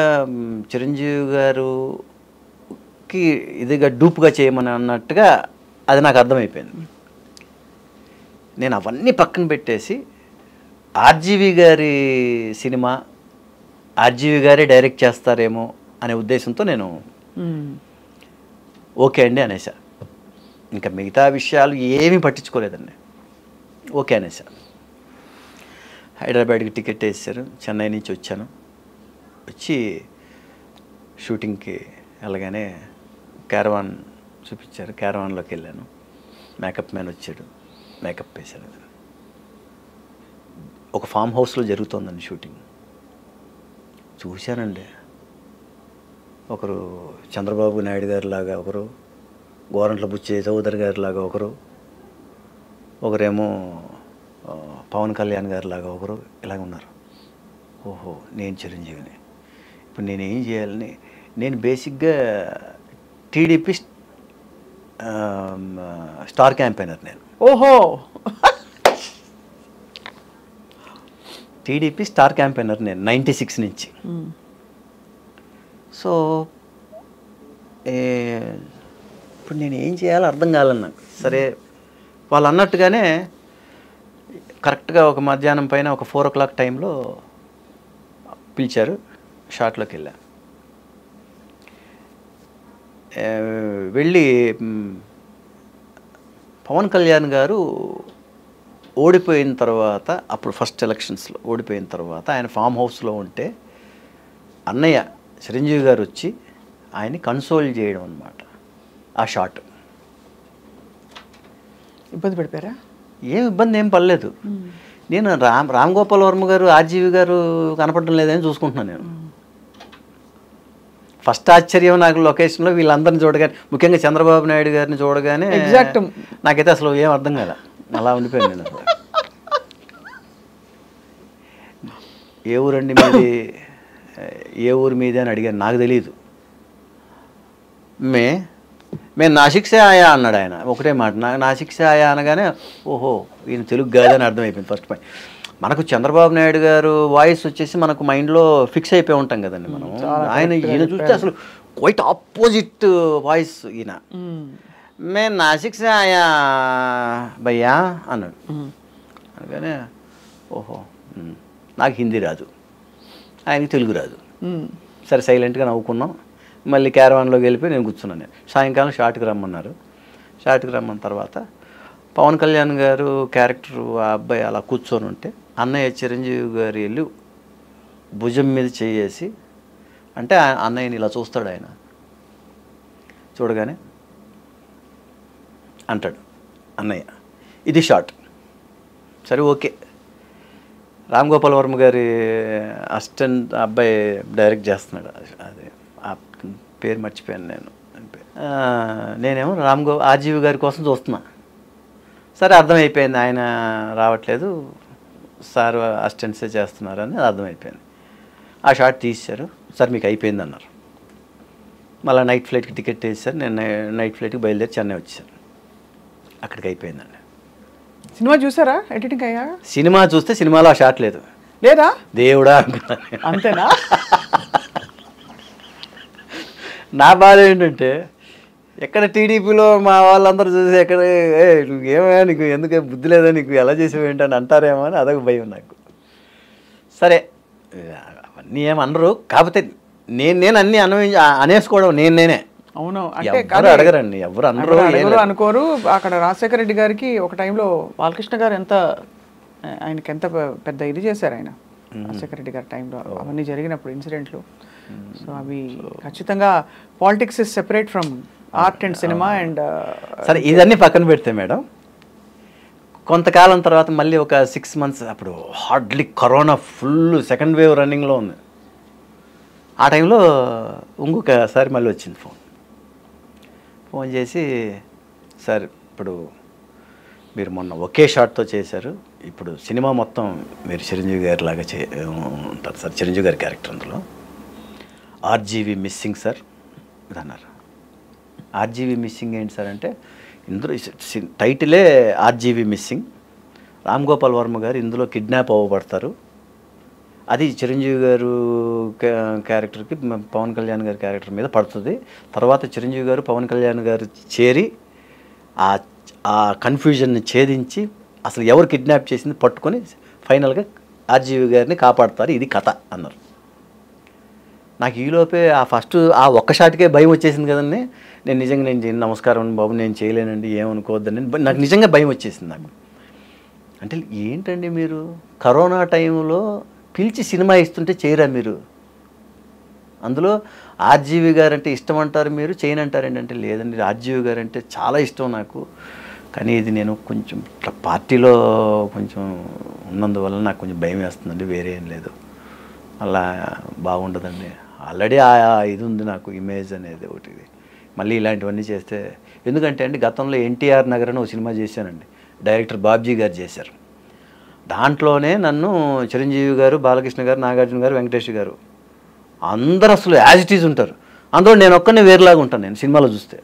చిరంజీవి గారుకి ఇదిగా డూప్గా చేయమని అన్నట్టుగా అది నాకు అర్థమైపోయింది. నేను అవన్నీ పక్కన పెట్టేసి ఆర్జీవి గారి సినిమా ఆర్జీవి గారే డైరెక్ట్ చేస్తారేమో అనే ఉద్దేశంతో నేను ఓకే అండి అనేసా. ఇంకా మిగతా విషయాలు ఏమీ పట్టించుకోలేదండి, ఓకే అనేసా. హైదరాబాద్కి టికెట్ వేసారు, చెన్నై నుంచి వచ్చాను. వచ్చి షూటింగ్కి వెళ్ళగానే క్యారవాన్ చూపించారు, క్యారవాన్లోకి వెళ్ళాను. మేకప్ మ్యాన్ వచ్చాడు, మేకప్ వేశాడు. ఒక ఫామ్ హౌస్లో జరుగుతోందండి షూటింగ్. చూశానండి, ఒకరు చంద్రబాబు నాయుడు గారి లాగా ఒకరు, గోరంట్ల బుచ్చే చౌదరి గారి లాగా ఒకరు, ఒకరేమో పవన్ కళ్యాణ్ గారి లాగా ఒకరు, ఇలాగ ఉన్నారు. ఓహో, నేను చిరంజీవిని, ఇప్పుడు నేనేం చేయాలని, నేను బేసిక్గా టీడీపీ స్టార్ క్యాంపెయినర్ నేను. ఓహో, టీడీపీ స్టార్ క్యాంపెయినర్ నేను 96 నుంచి. సో ఇప్పుడు నేను ఏం చేయాలో అర్థం కాలేదు నాకు. సరే, వాళ్ళు అన్నట్టుగానే కరెక్ట్గా ఒక మధ్యాహ్నం పైన ఒక 4 o'clock టైంలో పిలిచారు. షాట్లోకి వెళ్ళా. వెళ్ళి పవన్ కళ్యాణ్ గారు ఓడిపోయిన తర్వాత, అప్పుడు ఫస్ట్ ఎలక్షన్స్లో ఓడిపోయిన తర్వాత ఆయన ఫామ్ హౌస్లో ఉంటే అన్నయ్య చిరంజీవి గారు వచ్చి ఆయన్ని కన్సోల్ చేయడం అన్నమాట. ఆ షాట్ ఇబ్బంది పడిపోయారా? ఏం ఇబ్బంది ఏం పడలేదు. నేను రామ్ గోపాల్ వర్మ గారు ఆర్జీవి గారు కనపడడం లేదని చూసుకుంటున్నాను. నేను ఫస్ట్ ఆశ్చర్యం నాకు లొకేషన్లో వీళ్ళందరిని చూడగానే, ముఖ్యంగా చంద్రబాబు నాయుడు గారిని చూడగానే ఎగ్జాక్ట్ నాకైతే అసలు ఏం అర్థం కాలే, అలా ఉండిపోయాను నేను. అసలు ఏ ఊరండి మీది, ఏ ఊరు మీది అని అడిగాను. నాకు తెలియదు. మేము నాసిక్ సే ఆయా అన్నాడు ఆయన. ఒకటే మాట, నాసిక్ సే ఆయా అనగానే ఓహో ఈయన తెలుగు కాదని అర్థమైపోయింది ఫస్ట్ పాయింట్. మనకు చంద్రబాబు నాయుడు గారు వాయిస్ వచ్చేసి మనకు మైండ్లో ఫిక్స్ అయిపోయి ఉంటాం కదండి మనం. ఈయన చూస్తే అసలు క్వైట్ ఆపోజిట్ వాయిస్ ఈయన. మేము నాసిక్ సే ఆయా భయ్యా అన్నాడు. అనగానే ఓహో నాకు హిందీ రాదు, ఆయనకి తెలుగు రాదు. సరే సైలెంట్గా నవ్వుకున్నాం. మళ్ళీ క్యారవాన్లోకి వెళ్ళిపోయి నేను కూర్చున్నాను. నేను సాయంకాలం షాట్కి రమ్మన్నారు. షాట్కి రమ్మన్న తర్వాత పవన్ కళ్యాణ్ గారు క్యారెక్టర్ ఆ అబ్బాయి అలా కూర్చొని ఉంటే అన్నయ్య చిరంజీవి గారు వెళ్ళి భుజం మీద చేసి, అంటే అన్నయ్యని ఇలా చూస్తాడు. ఆయన చూడగానే అంటాడు అన్నయ్య ఇది షాట్. సరే ఓకే. రామ్ గోపాల్ వర్మ గారి అసిస్టెంట్ అబ్బాయి డైరెక్ట్ చేస్తున్నాడు. అది ఆ పేరు మర్చిపోయాను నేను. నేనేమో ఆర్జీవి గారి కోసం చూస్తున్నా. సరే అర్థమైపోయింది ఆయన రావట్లేదు, సార్ అసిస్టెంట్సే చేస్తున్నారని అర్థమైపోయింది. ఆ షాట్ తీశారు. సార్ మీకు అయిపోయింది అన్నారు. మళ్ళీ నైట్ ఫ్లైట్కి టికెట్ వేసారు. నేను నైట్ ఫ్లైట్కి బయలుదేరి చెన్నై వచ్చాను. అక్కడికి అయిపోయిందండి. సినిమా చూసారా ఎడిటింగ్ అయ్యా? సినిమా చూస్తే సినిమాలో ఆ షాట్ లేదు. లేదా? దేవుడా అనుకున్నాను. అంతేనా? నా బాధ ఏంటంటే ఎక్కడ టీడీపీలో మా వాళ్ళందరూ చూసి ఎక్కడ నువ్వేమయ్యా నీకు ఎందుకే బుద్ధి లేదా నీకు ఎలా చేసేవి ఏంటని అంటారేమో అని అదొక భయం నాకు. సరే అవన్నీ ఏమనరు, కాకపోతే నేను అన్నీ అనేసుకోవడం నేనే. అవును, ఎవరు అడగరండి, ఎవరు అనరు అనుకోరు. అక్కడ రాజశేఖర రెడ్డి గారికి ఒక టైంలో బాలకృష్ణ గారు ఆయనకి ఎంత పెద్ద ఇది చేశారు ఆయన, రాజశేఖర రెడ్డి గారి టైంలో అవన్నీ జరిగినప్పుడు ఇన్సిడెంట్లు. సో అవి ఖచ్చితంగా politics is separate from art and cinema and. సరే ఇదన్నీ పక్కన పెడితే మేడం, కొంతకాలం తర్వాత మళ్ళీ ఒక 6 months అప్పుడు hardly corona full second wave రన్నింగ్లో ఉంది. ఆ టైంలో ఇంకొకసారి మళ్ళీ వచ్చింది ఫోన్ చేసి, సార్ ఇప్పుడు మీరు మొన్న ఒకే షాట్తో చేశారు, ఇప్పుడు సినిమా మొత్తం మీరు చిరంజీవి గారి లాగా ఉంటారు సార్, చిరంజీవి గారి క్యారెక్టర్ అందులో ఆర్జీవి మిస్సింగ్ సార్ ఇది అన్నారు. ఆర్జీవి మిస్సింగ్ ఏంటి సార్ అంటే, ఇందులో టైటిలే ఆర్జీవి మిస్సింగ్, రామ్ గోపాల్ వర్మ గారు ఇందులో కిడ్నాప్ అవ్వబడతారు, అది చిరంజీవి గారు క్యారెక్టర్కి పవన్ కళ్యాణ్ గారి క్యారెక్టర్ మీద పడుతుంది, తర్వాత చిరంజీవి గారు పవన్ కళ్యాణ్ గారు చేరి ఆ కన్ఫ్యూజన్ని ఛేదించి అసలు ఎవరు కిడ్నాప్ చేసింది పట్టుకొని ఫైనల్గా ఆర్జీవి గారిని కాపాడుతారు, ఇది కథ అన్నారు. నాకు ఈలోపే ఫస్ట్ ఆ ఒక్క షాట్కే భయం వచ్చేసింది కదండి. నేను నమస్కారం బాబు నేను చేయలేనండి ఏమనుకోవద్దని నాకు నిజంగా భయం వచ్చేసింది నాకు. అంటే ఏంటండి మీరు కరోనా టైంలో పిలిచి సినిమా ఇస్తుంటే చేయరా మీరు, అందులో ఆర్జీవి గారు అంటే ఇష్టం అంటారు మీరు చేయనంటారండి అంటే, లేదండి ఆర్జీవి గారు అంటే చాలా ఇష్టం నాకు, కానీ ఇది నేను కొంచెం పార్టీలో కొంచెం ఉన్నందువల్ల నాకు కొంచెం భయం వేస్తుందండి, వేరే ఏం లేదు, అలా బాగుండదండి, ఆల్రెడీ ఇది ఉంది నాకు ఇమేజ్ అనేది ఒకటి, మళ్ళీ ఇలాంటివన్నీ చేస్తే ఎందుకంటే అండి గతంలో ఎన్టీఆర్ నగర్ అని ఒక సినిమా చేశానండి, డైరెక్టర్ బాబ్జీ గారు చేశారు, దాంట్లోనే నన్ను చిరంజీవి గారు బాలకృష్ణ గారు నాగార్జున గారు వెంకటేష్ గారు అందరూ అసలు యాజ్ ఇట్ ఈజ్ ఉంటారు, అందులో నేను ఒక్కనే వేరేలాగా ఉంటాను నేను సినిమాలో చూస్తే,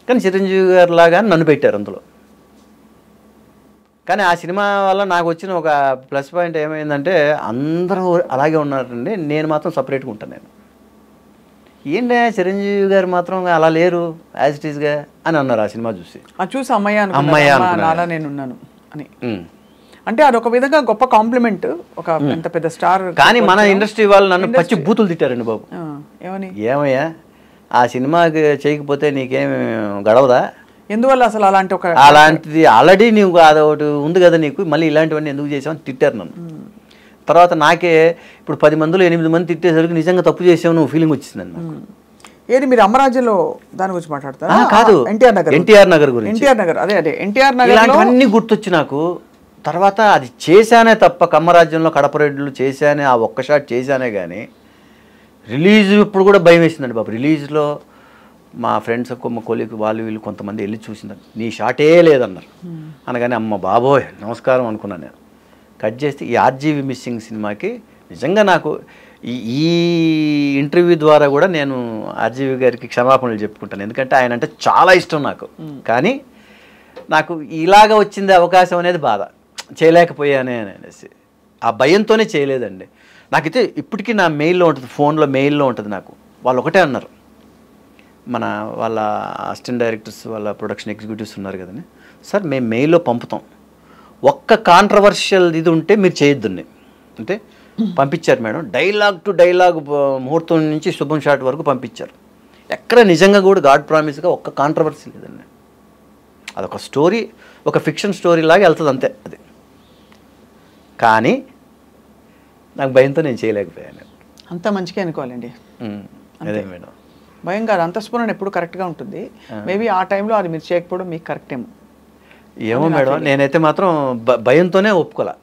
కానీ చిరంజీవి గారు లాగా నన్ను పెట్టారు అందులో. కానీ ఆ సినిమా వల్ల నాకు వచ్చిన ఒక ప్లస్ పాయింట్ ఏమైందంటే అందరూ అలాగే ఉన్నారండి, నేను మాత్రం సపరేట్గా ఉంటాను. నేను ఏంటంటే చిరంజీవి గారు మాత్రం అలా లేరు యాజ్ ఇట్ ఈస్గా అని అన్నారు ఆ సినిమా చూసి. అమ్మాయి నేనున్నాను అని, అంటే అదొక విధంగా గొప్ప కాంప్లిమెంట్, ఒక ఎంత పెద్ద స్టార్. కానీ మన ఇండస్ట్రీ వాళ్ళు నన్ను పచ్చి బూతులు తిట్టారండి బాబు. ఏమయ్యా ఆ సినిమాకి చేయకపోతే నీకేం గడవదా, ఎందువల్ల అసలు అలాంటిది ఆల్రెడీ నీకు అదొకటి ఉంది కదా నీకు, మళ్ళీ ఇలాంటివన్నీ ఎందుకు చేసామని తిట్టారు నన్ను. తర్వాత నాకే ఇప్పుడు 10 మందిలో 8 మంది తిట్టేసరికి నిజంగా తప్పు చేసావు నువ్వు ఫీలింగ్ వచ్చిందండి నాకు. ఏది మీరు అమరాజ్యంలో దాని గురించి మాట్లాడతారా? కాదు, ఎన్టీఆర్ నగర్ గురించి. ఎన్టీఆర్ నగర్, అదే ఎన్టీఆర్ నగర్, ఇలాంటివన్నీ గుర్తొచ్చి నాకు తర్వాత అది చేశానే తప్ప కమ్మరాజ్యంలో కడపరెడ్లు చేశానే, ఆ ఒక్క షాట్ చేశానే కానీ రిలీజ్ ఇప్పుడు కూడా భయం వేసిందండి బాబు. రిలీజ్లో మా ఫ్రెండ్స్ మా కొలీగ్ వాళ్ళు వీళ్ళు కొంతమంది వెళ్ళి చూసిందని నీ షాటే లేదన్నారు, అనగానే అమ్మ బాబోయ్ నమస్కారం అనుకున్నాను. నేను కట్ చేస్తే ఈ ఆర్జీవి మిస్సింగ్ సినిమాకి నిజంగా నాకు ఈ ఇంటర్వ్యూ ద్వారా కూడా నేను ఆర్జీవి గారికి క్షమాపణలు చెప్పుకుంటాను, ఎందుకంటే ఆయన అంటే చాలా ఇష్టం నాకు, కానీ నాకు ఇలాగ వచ్చింది అవకాశం అనేది బాధ, చేయలేకపోయానే అనేసి ఆ భయంతోనే చేయలేదండి. నాకైతే ఇప్పటికీ నా మెయిల్లో ఉంటుంది, ఫోన్లో మెయిల్లో ఉంటుంది నాకు. వాళ్ళు ఒకటే అన్నారు, వాళ్ళ అసిస్టెంట్ డైరెక్టర్స్ వాళ్ళ ప్రొడక్షన్ ఎగ్జిక్యూటివ్స్ ఉన్నారు కదండి, సార్ మేము మెయిల్లో పంపుతాం, ఒక్క కాంట్రవర్షియల్ ఇది ఉంటే మీరు చేయొద్దండి అంటే పంపించారు మేడం. డైలాగ్ టు డైలాగ్ ముహూర్తం నుంచి శుభం షాట్ వరకు పంపించారు, ఎక్కడ నిజంగా కూడా గాడ్ ప్రామిస్గా ఒక్క కాంట్రవర్సీ లేదండి. అదొక స్టోరీ, ఒక ఫిక్షన్ స్టోరీ లాగా వెళ్తుంది అంతే అది. కానీ నాకు భయంతో నేను చేయలేకపోయాను. అంత మంచిగా అనుకోవాలండి. అదే మేడం, భయం కాదు, అంతఃస్ఫురణ ఎప్పుడు కరెక్ట్గా ఉంటుంది. మేబీ ఆ టైంలో అది మీరు చేయకపోవడం మీకు కరెక్ట్ ఏమో మేడం. నేనైతే మాత్రం భయంతోనే ఒప్పుకోలే,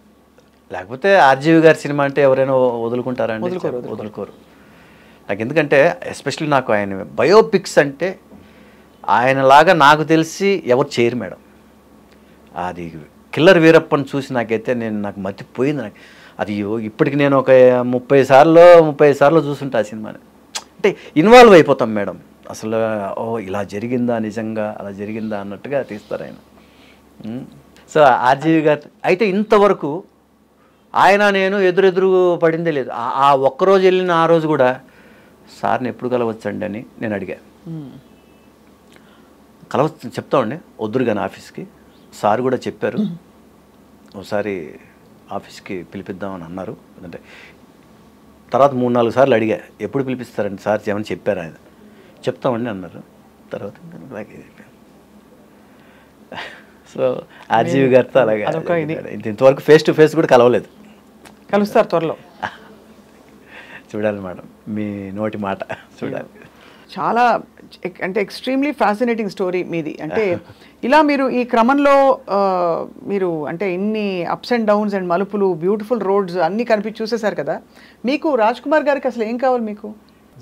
లేకపోతే ఆర్జీవి గారి సినిమా అంటే ఎవరైనా వదులుకుంటారండి, వదులుకోరు. నాకు ఎందుకంటే ఎస్పెషల్లీ నాకు ఆయన బయోపిక్స్ అంటే ఆయనలాగా నాకు తెలిసి ఎవరు చేయరు మేడం. అది కిల్లర్ వీరప్పని చూసి నాకైతే నాకు మతిపోయింది. నాకు అది ఇప్పటికి నేను ఒక 30 సార్లు చూసుంటా ఆ సినిమాని. అంటే ఇన్వాల్వ్ అయిపోతాం మేడం. అసలు ఓ ఇలా జరిగిందా నిజంగా అలా జరిగిందా అన్నట్టుగా తీస్తారు ఆయన. సో ఆర్జీవి గారు అయితే ఇంతవరకు ఆయన నేను ఎదురెదురు పడిందే లేదు. ఆ ఒక్కరోజు వెళ్ళిన ఆ రోజు కూడా సార్ని ఎప్పుడు కలవచ్చండి అని నేను అడిగా. కలవచ్చు చెప్తామండి వద్దురు కానీ ఆఫీస్కి. సార్ కూడా చెప్పారు ఒకసారి ఆఫీస్కి పిలిపిద్దామని అన్నారు. అంటే తర్వాత 3-4 సార్లు అడిగా ఎప్పుడు పిలిపిస్తారండి సార్ ఏమని చెప్పారు. ఆయన చెప్తామండి అన్నారు. తర్వాత సో ఆర్జీవి గారితో అలాగే ఇంతవరకు ఫేస్ టు ఫేస్ కూడా కలవలేదు. కలుస్తారు త్వరలో. చూడాలి మేడం మీ నోటి మాట చూడాలి. చాలా అంటే ఎక్స్ట్రీమ్లీ ఫ్యాసినేటింగ్ స్టోరీ మీది. అంటే ఇలా మీరు ఈ క్రమంలో మీరు అంటే ఇన్ని అప్స్ అండ్ డౌన్స్ అండ్ మలుపులు బ్యూటిఫుల్ రోడ్స్ అన్నీ కనిపించి చూసేశారు కదా. మీకు రాజ్ కుమార్ గారికి అసలు ఏం కావాలి? మీకు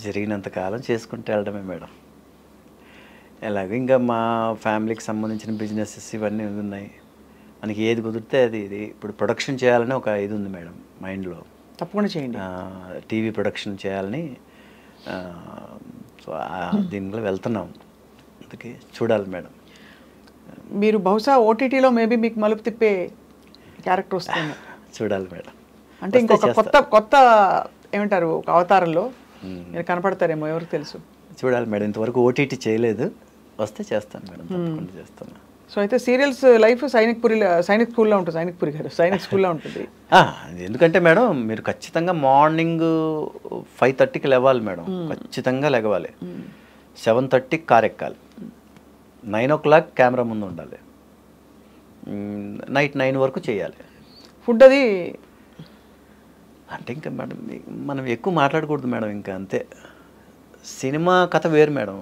జరిగినంత కాలం చేసుకుంటూ వెళ్ళడమే మేడం. ఎలాగో ఇంకా మా ఫ్యామిలీకి సంబంధించిన బిజినెసెస్ ఇవన్నీ ఉన్నాయి. మనకి ఏది కుదిరితే అది. ఇది ఇప్పుడు ప్రొడక్షన్ చేయాలని ఒక ఇది ఉంది మేడం మైండ్లో. తప్పకుండా చేయండి. టీవీ ప్రొడక్షన్ చేయాలని సో దీనిలో వెళ్తున్నాం. అందుకే చూడాలి మేడం. మీరు బహుశా ఓటీటీలో మేబీ మీకు మలుపు తిప్పే క్యారెక్టర్ వస్తుంది. చూడాలి మేడం. అంటే ఇంకొక కొత్త ఏమంటారు ఒక అవతారంలో మీరు కనపడతారేమో, ఎవరికి తెలుసు. చూడాలి మేడం. ఇంతవరకు ఓటీటీ చేయలేదు. వస్తే చేస్తాను మేడం, తప్పకుండా చేస్తాను. సో అయితే సీరియల్స్ లైఫ్ సైనిక్ స్కూల్లో ఉంటుంది. సైనిక్ స్కూల్లో ఉంటుంది. ఎందుకంటే మేడం మీరు ఖచ్చితంగా మార్నింగ్ 5:30కి లేవాలి మేడం. ఖచ్చితంగా లేవాలి. 7:30కి కార్ ఎక్కాలి. 9 o'clock కెమెరా ముందు ఉండాలి. నైట్ 9 వరకు చేయాలి. ఫుడ్ అది అంటే ఇంకా మేడం మనం ఎక్కువ మాట్లాడకూడదు మేడం. ఇంకా అంతే. సినిమా కథ వేరు మేడం.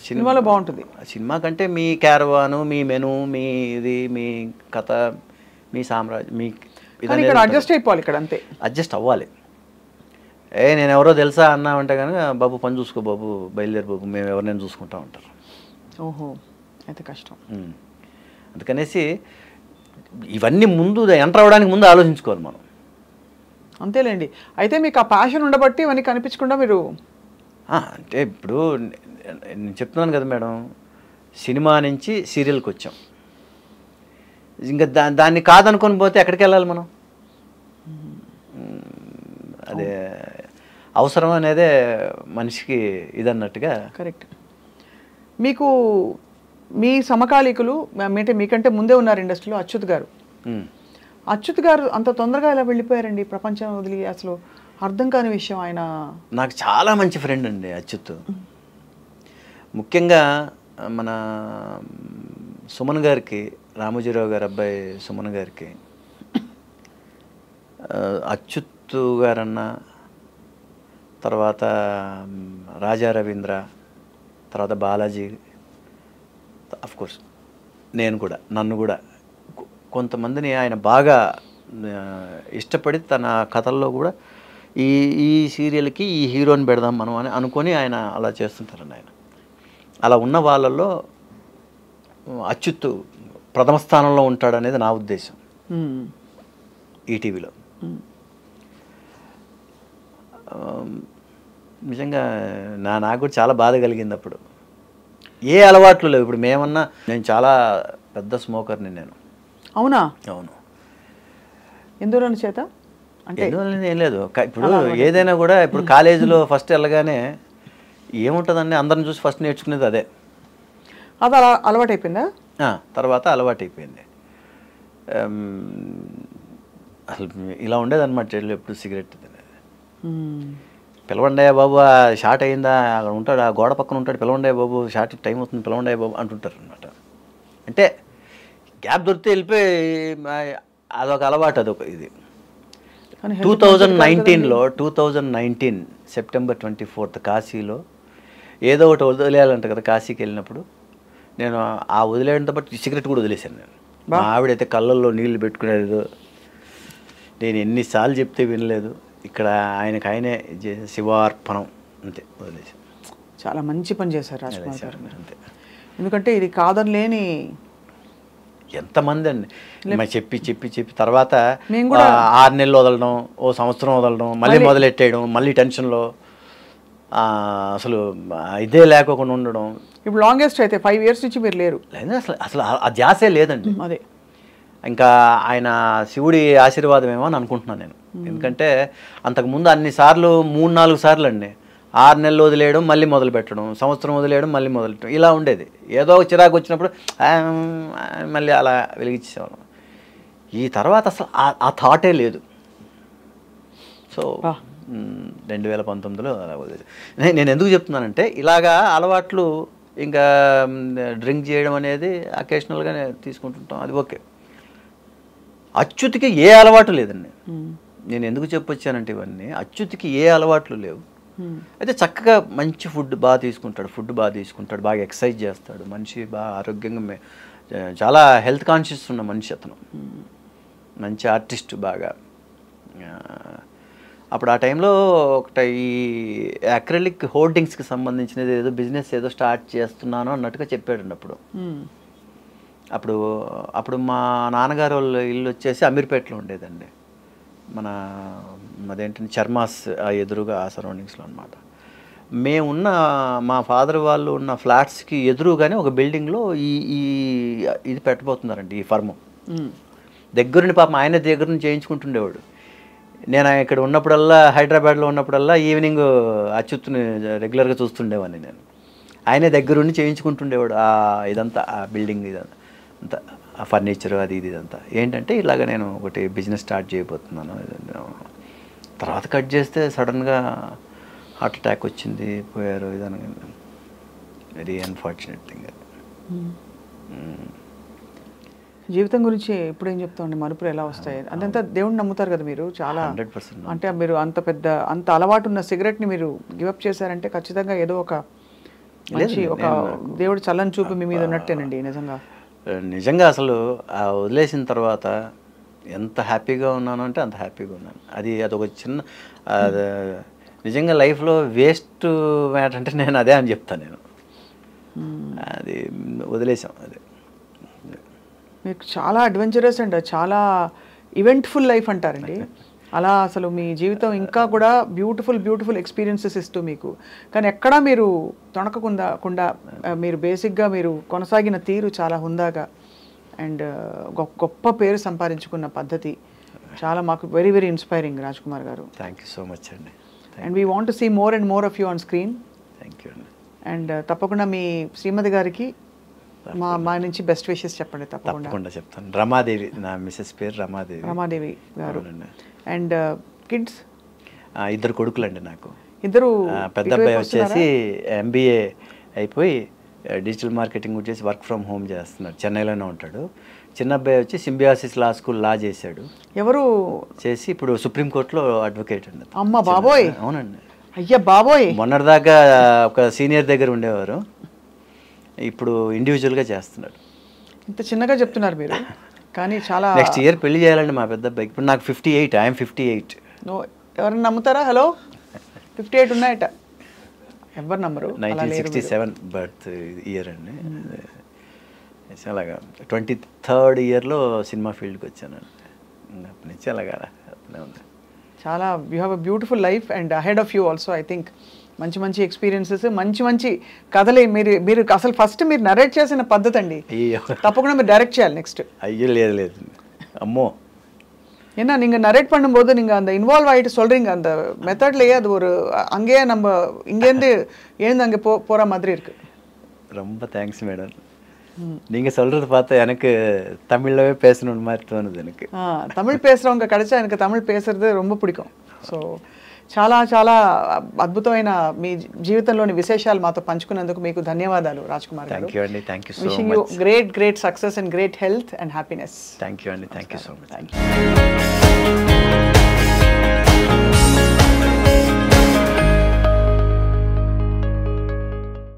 సినిమాలో బాగుంటుంది. సినిమా కంటే మీ క్యారవాను, మీ మెను, మీ ఇది, మీ కథ, మీ సామ్రాజ్యం, మీ ఇక్కడ అడ్జస్ట్ అయిపోవాలి. ఇక్కడ అంతే అడ్జస్ట్ అవ్వాలి. నేను ఎవరో తెలుసా అన్నామంటే కనుక బాబు పని చూసుకో బాబు, బయలుదేరి బాబు, మేము ఎవరినైనా చూసుకుంటా ఉంటారు. ఓహో అయితే కష్టం. అందుకనేసి ఇవన్నీ ముందు ఎంటర్ అవ్వడానికి ముందు ఆలోచించుకోవాలి మనం. అంతేలేండి. అయితే మీకు ఆ ప్యాషన్ ఉండబట్టి ఇవన్నీ కనిపించకుండా మీరు అంటే ఇప్పుడు నేను చెప్తున్నాను కదా మేడం, సినిమా నుంచి సీరియల్కి వచ్చాం. ఇంకా దాన్ని కాదనుకొని పోతే ఎక్కడికి వెళ్ళాలి మనం? అదే అవసరం అనేదే మనిషికి ఇదన్నట్టుగా. కరెక్ట్. మీకు మీ సమకాలీకులు అంటే మీకంటే ముందే ఉన్నారు ఇండస్ట్రీలో అచ్యుత్ గారు. అచ్యుత్ గారు అంత తొందరగా ఎలా వెళ్ళిపోయారండి ప్రపంచం వదిలి? అసలు అర్థం కాని విషయం. ఆయన నాకు చాలా మంచి ఫ్రెండ్ అండి అచ్యుత్. ముఖ్యంగా మన సుమన్ గారికి, రామోజీరావు గారి అబ్బాయి సుమన్ గారికి అచ్యుత్ గారన్న, తర్వాత రాజా రవీంద్ర, తర్వాత బాలాజీ, అఫ్కోర్స్ నేను కూడా, నన్ను కూడా కొంతమందిని ఆయన బాగా ఇష్టపడి తన కథల్లో కూడా ఈ సీరియల్కి ఈ హీరోని పెడదాం మనం అని అనుకొని ఆయన అలా చేస్తుంటారండి. ఆయన అలా ఉన్న వాళ్ళల్లో అచ్యుత్ ప్రథమ స్థానంలో ఉంటాడనేది నా ఉద్దేశం. ఈటీవీలో నిజంగా నాకు కూడా చాలా బాధ కలిగింది అప్పుడు. ఏ అలవాట్లు లేవు. ఇప్పుడు మేమన్నా, నేను చాలా పెద్ద స్మోకర్ని నేను. అవునా? అవును. ఎందువల్ల చేత అంటే ఏం లేదు. ఇప్పుడు ఏదైనా కూడా ఇప్పుడు కాలేజీలో ఫస్ట్ వెళ్ళగానే ఏముంటుందండి, అందరిని చూసి ఫస్ట్ నేర్చుకునేది అదే. అది అలా అలవాటు అయిపోయిందా? తర్వాత అలవాటు అయిపోయింది. అసలు ఇలా ఉండేదన్నమాట చెట్లు ఎప్పుడు సిగరెట్ తినేది. పిలవండయ్యా బాబు, షార్ట్ అయిందా, అక్కడ ఉంటాడు, ఆ గోడ పక్కన ఉంటాడు, పిలవండయ్యా బాబు, షార్ట్ టైం అవుతుంది, పిలవండయ్యా బాబు అంటుంటారు అనమాట. అంటే గ్యాప్ దొరికితే వెళ్ళిపోయి అదొక అలవాటు, అదొక ఇది. 2019 సెప్టెంబర్ 24 కాశీలో ఏదో ఒకటి వదిలేయాలంట కదా. కాశీకి వెళ్ళినప్పుడు నేను ఆ వదిలేయడంతో పాటు సిగరెట్ కూడా వదిలేశాను నేను. మా ఆవిడైతే కళ్ళల్లో నీళ్లు పెట్టుకునేది. నేను ఎన్నిసార్లు చెప్తే వినలేదు. ఇక్కడ ఆయనే శివార్పణం అంతే వదిలేసి. చాలా మంచి పని చేశారు రాజ్కుమార్ గారు అంతే. ఎందుకంటే ఇది కాదని లేని ఎంతమంది అండి చెప్పి తర్వాత 6 నెలలు వదలడం, ఓ సంవత్సరం వదలడం, మళ్ళీ మొదలెట్టేయడం, మళ్ళీ టెన్షన్లో అసలు ఇదే లేకోకుండా ఉండడం. ఇప్పుడు లాంగెస్ట్ అయితే 5 years నుంచి మీరు లేరు. లేదు అసలు అసలు ఆ ధ్యాసే లేదండి. అదే ఇంకా ఆయన శివుడి ఆశీర్వాదం ఏమో అని అనుకుంటున్నాను నేను. ఎందుకంటే అంతకుముందు అన్నిసార్లు 3-4 సార్లు అండి 6 నెలలు వదిలేయడం మళ్ళీ మొదలు పెట్టడం, సంవత్సరం వదిలేయడం మళ్ళీ మొదలు పెట్టడం, ఇలా ఉండేది. ఏదో ఒక చిరాకు వచ్చినప్పుడు మళ్ళీ అలా వెలిగించేవాళ్ళం. ఈ తర్వాత అసలు ఆ థాటే లేదు. సో 2019లో అలా వదిలేదు. నేను ఎందుకు చెప్తున్నానంటే ఇలాగా అలవాట్లు ఇంకా డ్రింక్ చేయడం అనేది అకేషనల్గా తీసుకుంటుంటాం, అది ఓకే. అచ్యుతికి ఏ అలవాటు లేదండి. నేను ఎందుకు చెప్పొచ్చానంటే ఇవన్నీ అచ్యుతికి ఏ అలవాట్లు లేవు. అయితే చక్కగా మంచి ఫుడ్ బాగా తీసుకుంటాడు, బాగా ఎక్సర్సైజ్ చేస్తాడు, మనిషి బాగా ఆరోగ్యంగా, చాలా హెల్త్ కాన్షియస్ ఉన్న మనిషి అతను, మంచి ఆర్టిస్ట్ బాగా. అప్పుడు ఆ టైంలో ఒకటి ఈ అక్రిలిక్ హోర్డింగ్స్కి సంబంధించినది ఏదో బిజినెస్ ఏదో స్టార్ట్ చేస్తున్నాను అన్నట్టుగా చెప్పాడండి అప్పుడు మా నాన్నగారు వాళ్ళ ఇల్లు వచ్చేసి అమీర్పేటలో ఉండేదండి. అదేంటంటే చర్మాస్ ఎదురుగా ఆ సరౌండింగ్స్లో అనమాట. మేమున్న మా ఫాదర్ వాళ్ళు ఉన్న ఫ్లాట్స్కి ఎదురుగానే ఒక బిల్డింగ్లో ఇది పెట్టబోతున్నారండి, ఈ ఫర్మ్. దగ్గరుండి పాపం ఆయన దగ్గర నుంచి చేయించుకుంటుండేవాడు. నేను ఇక్కడ ఉన్నప్పుడల్లా, హైదరాబాద్లో ఉన్నప్పుడల్లా ఈవినింగ్ అచ్యుత్ని రెగ్యులర్గా చూస్తుండేవాడిని నేను. ఆయనే దగ్గరుండి చేయించుకుంటుండేవాడు ఇదంతా, ఆ బిల్డింగ్ ఇదంతా అంతా, ఆ ఫర్నిచర్ అది ఇదంతా. ఏంటంటే ఇలాగ నేను ఒకటి బిజినెస్ స్టార్ట్ చేయబోతున్నాను. తర్వాత కట్ చేస్తే సడన్గా హార్ట్ అటాక్ వచ్చింది, పోయారు. ఇదని వెరీ అన్ఫార్చునేట్ థింగ్. జీవితం గురించి ఎప్పుడు ఏం చెప్తామండి, మలుపులు ఎలా వస్తాయి అదంతా దేవుడిని నమ్ముతారు కదా మీరు చాలా. 100%. అంటే మీరు అంత అలవాటు ఉన్న సిగరెట్ని మీరు గివప్ చేశారంటే ఖచ్చితంగా ఏదో ఒక మంచి ఒక దేవుడు చల్లని చూపు మీ మీద ఉన్నట్టేనండి. నిజంగా అసలు వదిలేసిన తర్వాత ఎంత హ్యాపీగా ఉన్నాను అంటే అంత హ్యాపీగా ఉన్నాను. అదొక చిన్న నిజంగా లైఫ్లో వేస్ట్ మ్యాటర్ అంటే నేను అదే అని చెప్తాను. నేను అది వదిలేసాం. అది మీకు చాలా అడ్వెంచరస్ అండ్ చాలా ఈవెంట్ఫుల్ లైఫ్ అంటారండి. అలా అసలు మీ జీవితం ఇంకా కూడా బ్యూటిఫుల్ ఎక్స్పీరియన్సెస్ ఇస్తూ మీకు, కానీ ఎక్కడా మీరు తొణకకుండా మీరు బేసిక్గా మీరు కొనసాగిన తీరు చాలా హుందాగా అండ్ గొప్ప పేరు సంపాదించుకున్న పద్ధతి చాలా మాకు very very inspiring Raj Kumar గారు. థ్యాంక్ యూ సో మచ్ అండి. And we want to see more and more of you on screen. Thank you అండి. అండ్ తప్పకుండా మీ శ్రీమతి గారికి మా నుంచి బెస్ట్ విషెస్ చెప్పండి. తప్పకుండా చెప్తాను. రమాదేవి, నా మిసెస్ పేరు రమాదేవి గారు. అండ్ కిడ్స్ 2 కొడుకులండి నాకు. ఇద్దరు. పెద్ద అబ్బాయి వచ్చేసి MBA అయిపోయి డిజిటల్ మార్కెటింగ్ వచ్చేసి వర్క్ ఫ్రమ్ హోమ్ చేస్తున్నాడు, చెన్నైలోనే ఉంటాడు. చిన్న అబ్బాయి వచ్చి సింబియాసిస్ లా స్కూల్ లా చేశాడు. ఎవరు చేసి ఇప్పుడు సుప్రీంకోర్టులో అడ్వకేట్ అండి. అమ్మ బాబోయ్. అవునండి. అయ్యా బాబోయ్. మొన్నటిదాకా ఒక సీనియర్ దగ్గర ఉండేవారు, ఇప్పుడు ఇండివిజువల్గా చేస్తున్నాడు. ఇంత చిన్నగా చెప్తున్నారు మీరు, కానీ చాలా. నెక్స్ట్ ఇయర్ పెళ్లి చేయాలండి మా పెద్ద అబ్బాయికి. ఇప్పుడు నాకు 58, ఐఎమ్ 58. ఎవరైనా నమ్ముతారా? హలో 58 ఉన్నాయట, ఎవరు నమ్మరు. 1967 బర్త్ ఇయర్ అండి. అలాగా 23rd ఇయర్లో సినిమా ఫీల్డ్కి వచ్చానండి. అప్పటి నుంచి అలాగా ఉంది. చాలా you have a beautiful life and ahead of you also. I think మంచి ఎక్స్పీరియన్సెస్, మంచి కథలే. మీరు అసలు ఫస్ట్ మీరు నరేట్ చేసిన పద్ధతి అండి, తప్పకుండా మీరు డైరెక్ట్ చేయాలి నెక్స్ట్. అయ్యో లేదు అమ్మో. ஏன்னா நீங்கள் நரேட் பண்ணும்போது நீங்கள் அந்த இன்வால்வ் ஆகிட்டு சொல்கிறீங்க, அந்த மெத்தட்லேயே அது ஒரு அங்கேயே நம்ம இங்கேருந்து எழுந்து அங்கே போகிற மாதிரி இருக்குது. ரொம்ப தேங்க்ஸ் மேடம். நீங்கள் சொல்கிறது பார்த்தா எனக்கு தமிழ்லவே பேசணுன்னு மாதிரி தோணுது. எனக்கு தமிழ் பேசுகிறவங்க கிடைச்சா எனக்கு தமிழ் பேசுறது ரொம்ப பிடிக்கும். సో చాలా అద్భుతమైన మీ జీవితంలోని విశేషాలు మాతో పంచుకున్నందుకు మీకు ధన్యవాదాలు రాజ్ కుమార్ గారు. థ్యాంక్ యూ అండి. Thank you so much. Wishing you great success and great health and happiness. Thank you అండి. Thank you so much.